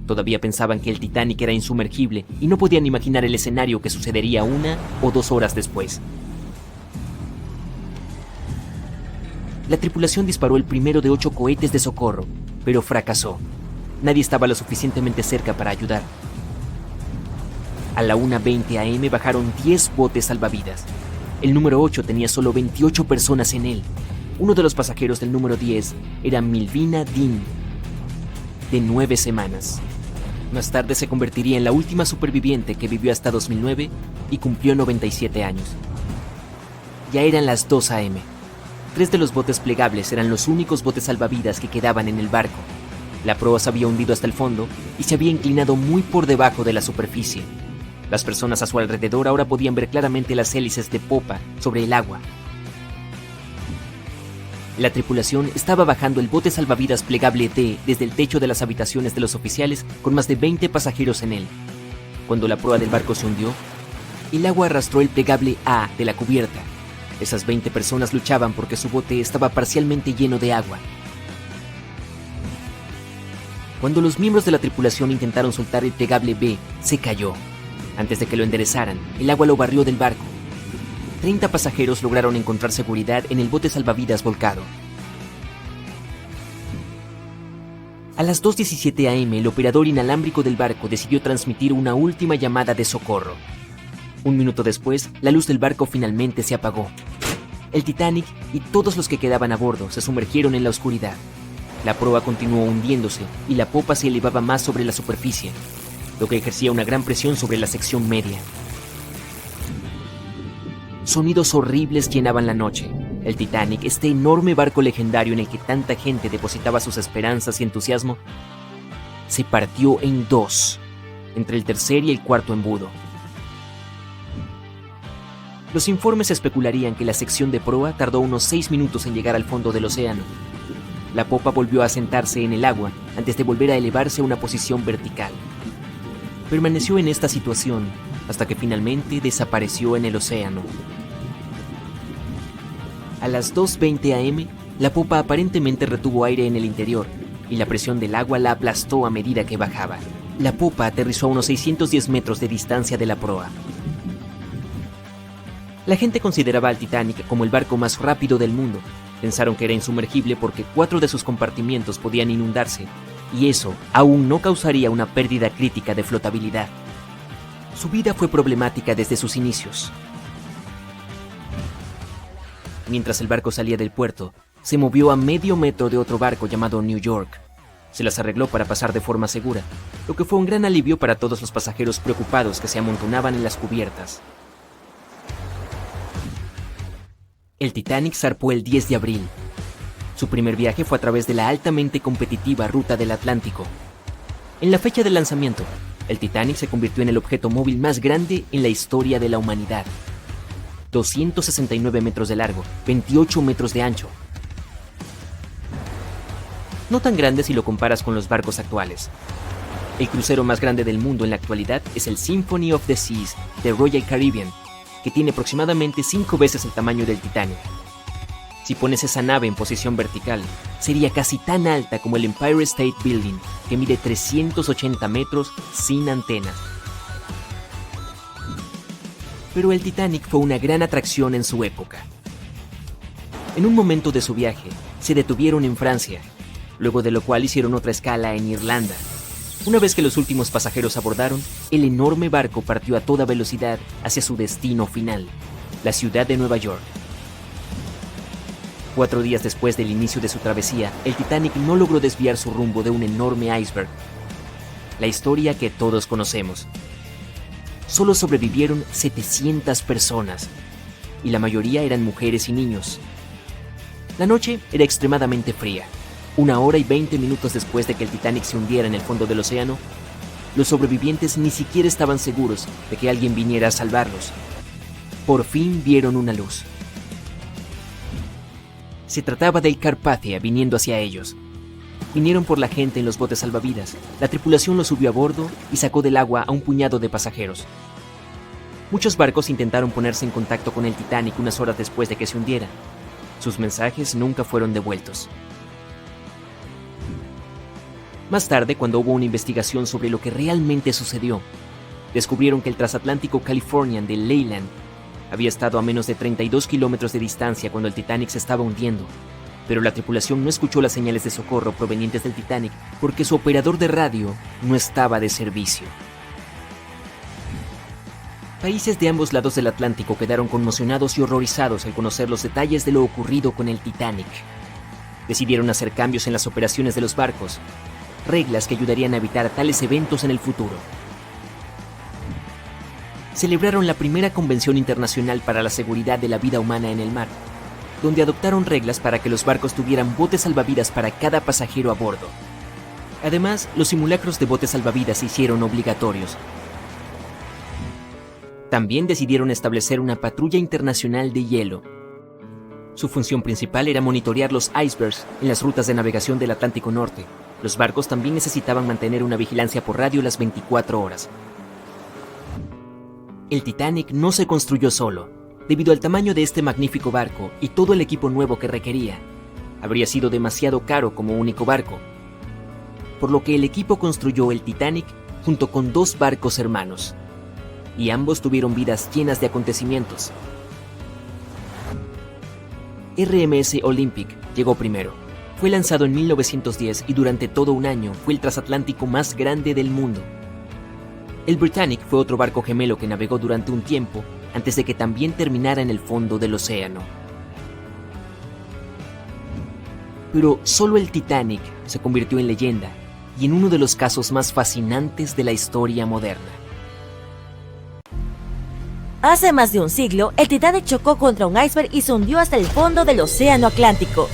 Todavía pensaban que el Titanic era insumergible y no podían imaginar el escenario que sucedería 1 o 2 horas después. La tripulación disparó el primero de 8 cohetes de socorro, pero fracasó. Nadie estaba lo suficientemente cerca para ayudar. A la 1:20 am bajaron 10 botes salvavidas. El número 8 tenía solo 28 personas en él. Uno de los pasajeros del número 10 era Milvina Dean, de 9 semanas. Más tarde se convertiría en la última superviviente que vivió hasta 2009 y cumplió 97 años. Ya eran las 2 a.m. 3 de los botes plegables eran los únicos botes salvavidas que quedaban en el barco. La proa se había hundido hasta el fondo y se había inclinado muy por debajo de la superficie. Las personas a su alrededor ahora podían ver claramente las hélices de popa sobre el agua. La tripulación estaba bajando el bote salvavidas plegable D desde el techo de las habitaciones de los oficiales con más de 20 pasajeros en él. Cuando la proa del barco se hundió, el agua arrastró el plegable A de la cubierta. Esas 20 personas luchaban porque su bote estaba parcialmente lleno de agua. Cuando los miembros de la tripulación intentaron soltar el plegable B, se cayó. Antes de que lo enderezaran, el agua lo barrió del barco. 30 pasajeros lograron encontrar seguridad en el bote salvavidas volcado. A las 2:17 a.m., el operador inalámbrico del barco decidió transmitir una última llamada de socorro. Un minuto después, la luz del barco finalmente se apagó. El Titanic y todos los que quedaban a bordo se sumergieron en la oscuridad. La proa continuó hundiéndose y la popa se elevaba más sobre la superficie, lo que ejercía una gran presión sobre la sección media. Sonidos horribles llenaban la noche. El Titanic, este enorme barco legendario en el que tanta gente depositaba sus esperanzas y entusiasmo, se partió en dos, entre el tercer y el cuarto embudo. Los informes especularían que la sección de proa tardó unos 6 minutos en llegar al fondo del océano. La popa volvió a sentarse en el agua antes de volver a elevarse a una posición vertical. Permaneció en esta situación hasta que finalmente desapareció en el océano. A las 2:20 a.m., la popa aparentemente retuvo aire en el interior y la presión del agua la aplastó a medida que bajaba. La popa aterrizó a unos 610 metros de distancia de la proa. La gente consideraba al Titanic como el barco más rápido del mundo. Pensaron que era insumergible porque 4 de sus compartimientos podían inundarse, y eso aún no causaría una pérdida crítica de flotabilidad. Su vida fue problemática desde sus inicios. Mientras el barco salía del puerto, se movió a medio metro de otro barco llamado New York. Se las arregló para pasar de forma segura, lo que fue un gran alivio para todos los pasajeros preocupados que se amontonaban en las cubiertas. El Titanic zarpó el 10 de abril. Su primer viaje fue a través de la altamente competitiva ruta del Atlántico. En la fecha del lanzamiento, el Titanic se convirtió en el objeto móvil más grande en la historia de la humanidad. 269 metros de largo, 28 metros de ancho. No tan grande si lo comparas con los barcos actuales. El crucero más grande del mundo en la actualidad es el Symphony of the Seas de Royal Caribbean, que tiene aproximadamente 5 veces el tamaño del Titanic. Si pones esa nave en posición vertical, sería casi tan alta como el Empire State Building, que mide 380 metros sin antenas. Pero el Titanic fue una gran atracción en su época. En un momento de su viaje, se detuvieron en Francia, luego de lo cual hicieron otra escala en Irlanda. Una vez que los últimos pasajeros abordaron, el enorme barco partió a toda velocidad hacia su destino final, la ciudad de Nueva York. 4 días después del inicio de su travesía, el Titanic no logró desviar su rumbo de un enorme iceberg. La historia que todos conocemos. Solo sobrevivieron 700 personas, y la mayoría eran mujeres y niños. La noche era extremadamente fría. 1 hora y 20 minutos después de que el Titanic se hundiera en el fondo del océano, los sobrevivientes ni siquiera estaban seguros de que alguien viniera a salvarlos. Por fin vieron una luz. Se trataba del Carpathia viniendo hacia ellos. Vinieron por la gente en los botes salvavidas. La tripulación los subió a bordo y sacó del agua a un puñado de pasajeros. Muchos barcos intentaron ponerse en contacto con el Titanic unas horas después de que se hundiera. Sus mensajes nunca fueron devueltos. Más tarde, cuando hubo una investigación sobre lo que realmente sucedió, descubrieron que el transatlántico Californian de Leyland había estado a menos de 32 kilómetros de distancia cuando el Titanic se estaba hundiendo, pero la tripulación no escuchó las señales de socorro provenientes del Titanic porque su operador de radio no estaba de servicio. Países de ambos lados del Atlántico quedaron conmocionados y horrorizados al conocer los detalles de lo ocurrido con el Titanic. Decidieron hacer cambios en las operaciones de los barcos, reglas que ayudarían a evitar tales eventos en el futuro. celebraron la primera Convención Internacional para la Seguridad de la Vida Humana en el Mar, donde adoptaron reglas para que los barcos tuvieran botes salvavidas para cada pasajero a bordo. Además, los simulacros de botes salvavidas se hicieron obligatorios. También decidieron establecer una patrulla internacional de hielo. Su función principal era monitorear los icebergs en las rutas de navegación del Atlántico Norte. Los barcos también necesitaban mantener una vigilancia por radio las 24 horas. El Titanic no se construyó solo. Debido al tamaño de este magnífico barco y todo el equipo nuevo que requería, habría sido demasiado caro como único barco, por lo que el equipo construyó el Titanic junto con 2 barcos hermanos, y ambos tuvieron vidas llenas de acontecimientos. RMS Olympic llegó primero. Fue lanzado en 1910 y durante todo un año fue el transatlántico más grande del mundo. El Britannic fue otro barco gemelo que navegó durante un tiempo antes de que también terminara en el fondo del océano. Pero solo el Titanic se convirtió en leyenda y en uno de los casos más fascinantes de la historia moderna. Hace más de un siglo, el Titanic chocó contra un iceberg y se hundió hasta el fondo del Océano Atlántico.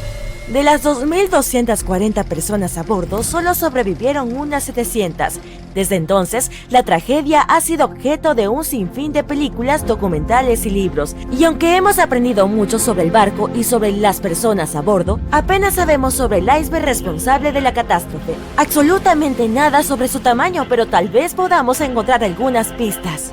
De las 2.240 personas a bordo, solo sobrevivieron unas 700. Desde entonces, la tragedia ha sido objeto de un sinfín de películas, documentales y libros. Y aunque hemos aprendido mucho sobre el barco y sobre las personas a bordo, apenas sabemos sobre el iceberg responsable de la catástrofe. Absolutamente nada sobre su tamaño, pero tal vez podamos encontrar algunas pistas.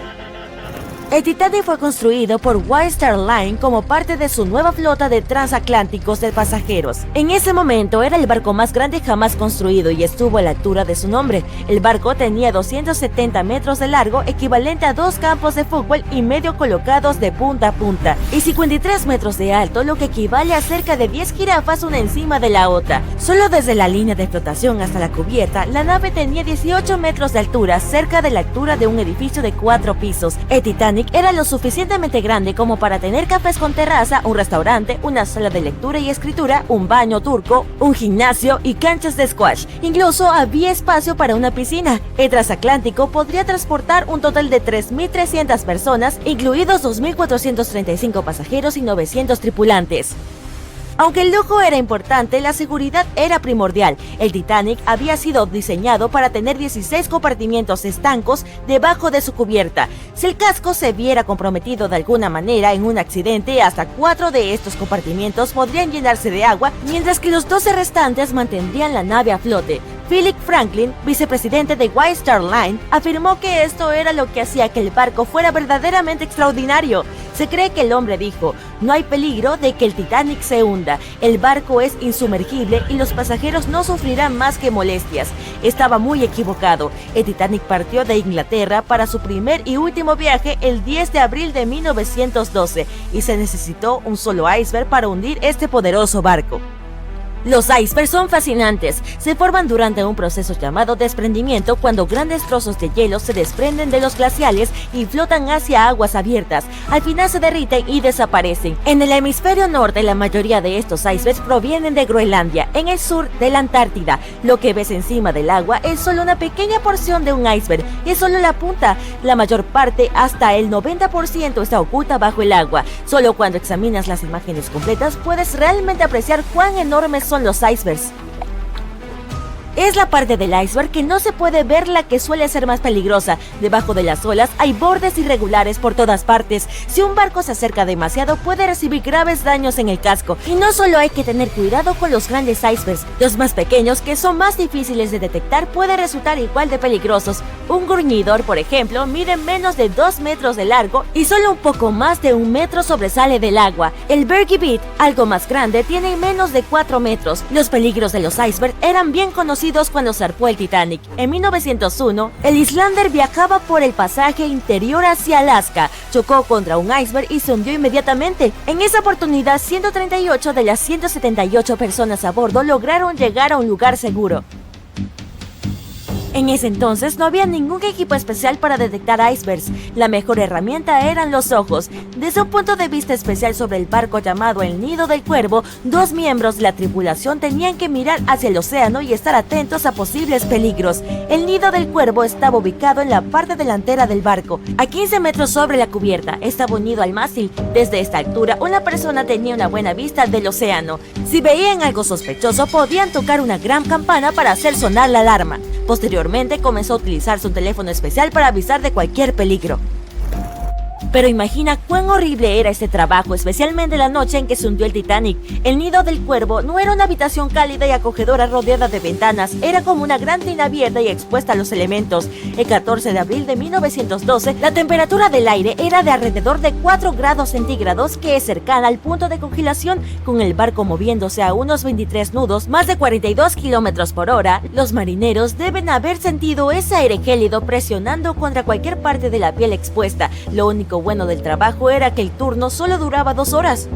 El Titanic fue construido por White Star Line como parte de su nueva flota de transatlánticos de pasajeros. En ese momento era el barco más grande jamás construido y estuvo a la altura de su nombre. El barco tenía 270 metros de largo, equivalente a 2 campos de fútbol y medio colocados de punta a punta, y 53 metros de alto, lo que equivale a cerca de 10 jirafas una encima de la otra. Solo desde la línea de flotación hasta la cubierta, la nave tenía 18 metros de altura, cerca de la altura de un edificio de 4 pisos. El Titanic era lo suficientemente grande como para tener cafés con terraza, un restaurante, una sala de lectura y escritura, un baño turco, un gimnasio y canchas de squash. Incluso había espacio para una piscina. El transatlántico podría transportar un total de 3.300 personas, incluidos 2.435 pasajeros y 900 tripulantes. Aunque el lujo era importante, la seguridad era primordial. El Titanic había sido diseñado para tener 16 compartimientos estancos debajo de su cubierta. Si el casco se viera comprometido de alguna manera en un accidente, hasta 4 de estos compartimientos podrían llenarse de agua, mientras que los 12 restantes mantendrían la nave a flote. Philip Franklin, vicepresidente de White Star Line, afirmó que esto era lo que hacía que el barco fuera verdaderamente extraordinario. Se cree que el hombre dijo: "No hay peligro de que el Titanic se hunda, el barco es insumergible y los pasajeros no sufrirán más que molestias". Estaba muy equivocado. El Titanic partió de Inglaterra para su primer y último viaje el 10 de abril de 1912 y se necesitó un solo iceberg para hundir este poderoso barco. Los icebergs son fascinantes. Se forman durante un proceso llamado desprendimiento, cuando grandes trozos de hielo se desprenden de los glaciales y flotan hacia aguas abiertas. Al final se derriten y desaparecen. En el hemisferio norte, la mayoría de estos icebergs provienen de Groenlandia, en el sur de la Antártida. Lo que ves encima del agua es solo una pequeña porción de un iceberg, y es solo la punta. La mayor parte, hasta el 90%, está oculta bajo el agua. Solo cuando examinas las imágenes completas puedes realmente apreciar cuán enormes son los icebergs. Es la parte del iceberg que no se puede ver la que suele ser más peligrosa. Debajo de las olas hay bordes irregulares por todas partes. Si un barco se acerca demasiado, puede recibir graves daños en el casco. Y no solo hay que tener cuidado con los grandes icebergs, los más pequeños, que son más difíciles de detectar, pueden resultar igual de peligrosos. Un gruñidor, por ejemplo, mide menos de 2 metros de largo y solo un poco más de 1 metro sobresale del agua. El Bergy Beat, algo más grande, tiene menos de 4 metros. Los peligros de los icebergs eran bien conocidos cuando zarpó el Titanic. En 1901, el Islander viajaba por el pasaje interior hacia Alaska, chocó contra un iceberg y se hundió inmediatamente. En esa oportunidad, 138 de las 178 personas a bordo lograron llegar a un lugar seguro. En ese entonces no había ningún equipo especial para detectar icebergs. La mejor herramienta eran los ojos. Desde un punto de vista especial sobre el barco llamado el Nido del Cuervo, 2 miembros de la tripulación tenían que mirar hacia el océano y estar atentos a posibles peligros. El Nido del Cuervo estaba ubicado en la parte delantera del barco, a 15 metros sobre la cubierta. Estaba unido al mástil. Desde esta altura, una persona tenía una buena vista del océano. Si veían algo sospechoso, podían tocar una gran campana para hacer sonar la alarma. Posteriormente comenzó a utilizarse un teléfono especial para avisar de cualquier peligro. Pero imagina cuán horrible era este trabajo, especialmente la noche en que se hundió el Titanic. El Nido del Cuervo no era una habitación cálida y acogedora rodeada de ventanas, era como una gran tina abierta y expuesta a los elementos. El 14 de abril de 1912, la temperatura del aire era de alrededor de 4 grados centígrados, que es cercana al punto de congelación. Con el barco moviéndose a unos 23 nudos, más de 42 kilómetros por hora, los marineros deben haber sentido ese aire gélido presionando contra cualquier parte de la piel expuesta. Lo único bueno del trabajo era que el turno solo duraba 2 horas.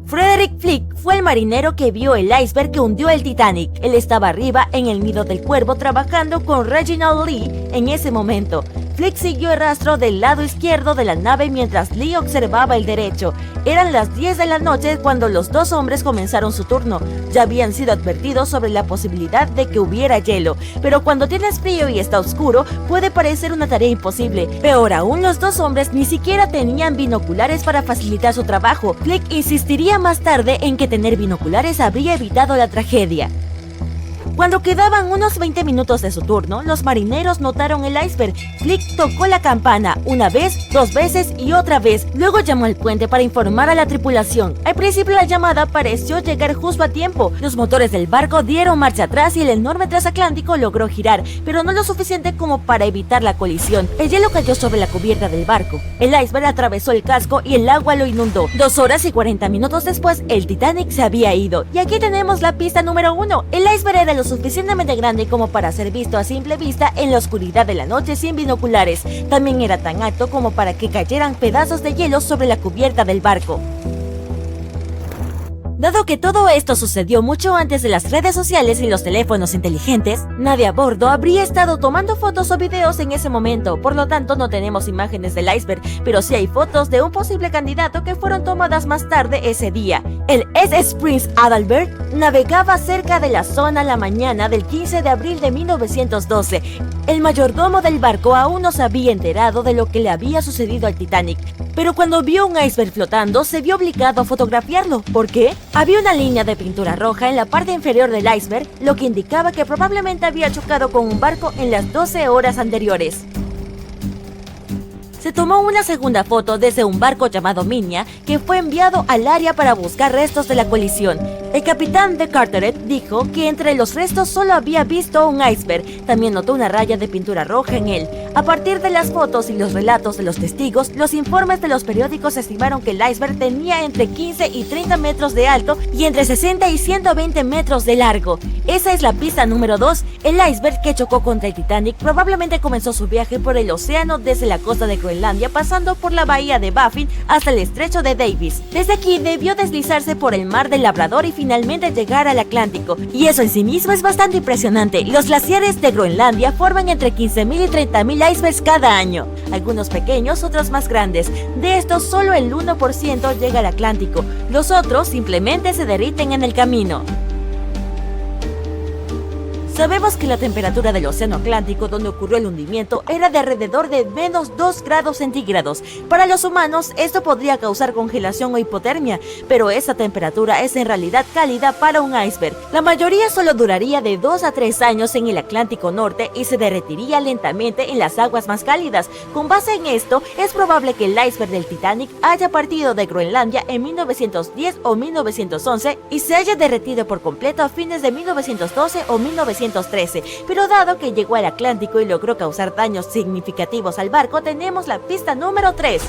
Frederick Flick fue el marinero que vio el iceberg que hundió el Titanic. Él estaba arriba en el Nido del Cuervo trabajando con Reginald Lee en ese momento. Flick siguió el rastro del lado izquierdo de la nave mientras Lee observaba el derecho. Eran las 10 de la noche cuando los 2 hombres comenzaron su turno. Ya habían sido advertidos sobre la posibilidad de que hubiera hielo, pero cuando tienes frío y está oscuro, puede parecer una tarea imposible. Peor aún, los 2 hombres ni siquiera tenían binoculares para facilitar su trabajo. Flick insistiría más tarde en que tener binoculares habría evitado la tragedia. Cuando quedaban unos 20 minutos de su turno, los marineros notaron el iceberg. Flick tocó la campana una vez, 2 veces y otra vez. Luego llamó al puente para informar a la tripulación. Al principio la llamada pareció llegar justo a tiempo. Los motores del barco dieron marcha atrás y el enorme transatlántico logró girar, pero no lo suficiente como para evitar la colisión. El hielo cayó sobre la cubierta del barco. El iceberg atravesó el casco y el agua lo inundó. 2 horas y 40 minutos después, el Titanic se había ido. Y aquí tenemos la pista número 1. El iceberg era lo suficientemente grande como para ser visto a simple vista en la oscuridad de la noche sin binoculares. También era tan alto como para que cayeran pedazos de hielo sobre la cubierta del barco. Dado que todo esto sucedió mucho antes de las redes sociales y los teléfonos inteligentes, nadie a bordo habría estado tomando fotos o videos en ese momento. Por lo tanto, no tenemos imágenes del iceberg, pero sí hay fotos de un posible candidato que fueron tomadas más tarde ese día. El SS Prince Adalbert navegaba cerca de la zona la mañana del 15 de abril de 1912. El mayordomo del barco aún no se había enterado de lo que le había sucedido al Titanic, pero cuando vio un iceberg flotando, se vio obligado a fotografiarlo. ¿Por qué? Había una línea de pintura roja en la parte inferior del iceberg, lo que indicaba que probablemente había chocado con un barco en las 12 horas anteriores. Se tomó una segunda foto desde un barco llamado Minya, que fue enviado al área para buscar restos de la colisión. El capitán de Carteret dijo que entre los restos solo había visto un iceberg. También notó una raya de pintura roja en él. A partir de las fotos y los relatos de los testigos, los informes de los periódicos estimaron que el iceberg tenía entre 15 y 30 metros de alto y entre 60 y 120 metros de largo. Esa es la pista número 2. El iceberg que chocó contra el Titanic probablemente comenzó su viaje por el océano desde la costa de Groenlandia, pasando por la bahía de Baffin hasta el estrecho de Davis. Desde aquí debió deslizarse por el mar del Labrador y finalmente llegar al Atlántico. Y eso en sí mismo es bastante impresionante. Los glaciares de Groenlandia forman entre 15.000 y 30.000 icebergs cada año. Algunos pequeños, otros más grandes. De estos, solo el 1% llega al Atlántico. Los otros simplemente se derriten en el camino. Sabemos que la temperatura del océano Atlántico donde ocurrió el hundimiento era de alrededor de menos 2 grados centígrados. Para los humanos esto podría causar congelación o hipotermia, pero esa temperatura es en realidad cálida para un iceberg. La mayoría solo duraría de 2 a 3 años en el Atlántico Norte y se derretiría lentamente en las aguas más cálidas. Con base en esto, es probable que el iceberg del Titanic haya partido de Groenlandia en 1910 o 1911 y se haya derretido por completo a fines de 1912 o 1913, pero dado que llegó al Atlántico y logró causar daños significativos al barco, tenemos la pista número 3.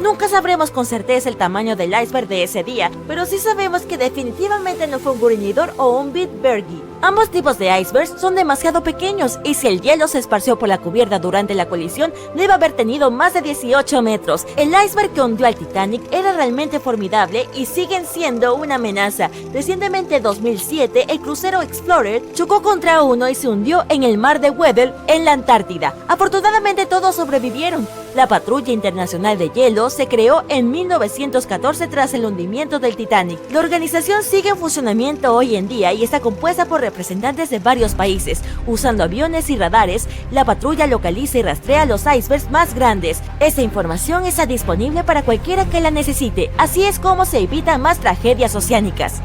Nunca sabremos con certeza el tamaño del iceberg de ese día, pero sí sabemos que definitivamente no fue un gruñidor o un Bitbergi. Ambos tipos de icebergs son demasiado pequeños y si el hielo se esparció por la cubierta durante la colisión, debe haber tenido más de 18 metros. El iceberg que hundió al Titanic era realmente formidable y siguen siendo una amenaza. Recientemente, en 2007, el crucero Explorer chocó contra uno y se hundió en el mar de Weddell, en la Antártida. Afortunadamente todos sobrevivieron. La Patrulla Internacional de Hielo se creó en 1914 tras el hundimiento del Titanic. La organización sigue en funcionamiento hoy en día y está compuesta por representantes de varios países. Usando aviones y radares, la patrulla localiza y rastrea los icebergs más grandes. Esta información está disponible para cualquiera que la necesite. Así es como se evitan más tragedias oceánicas.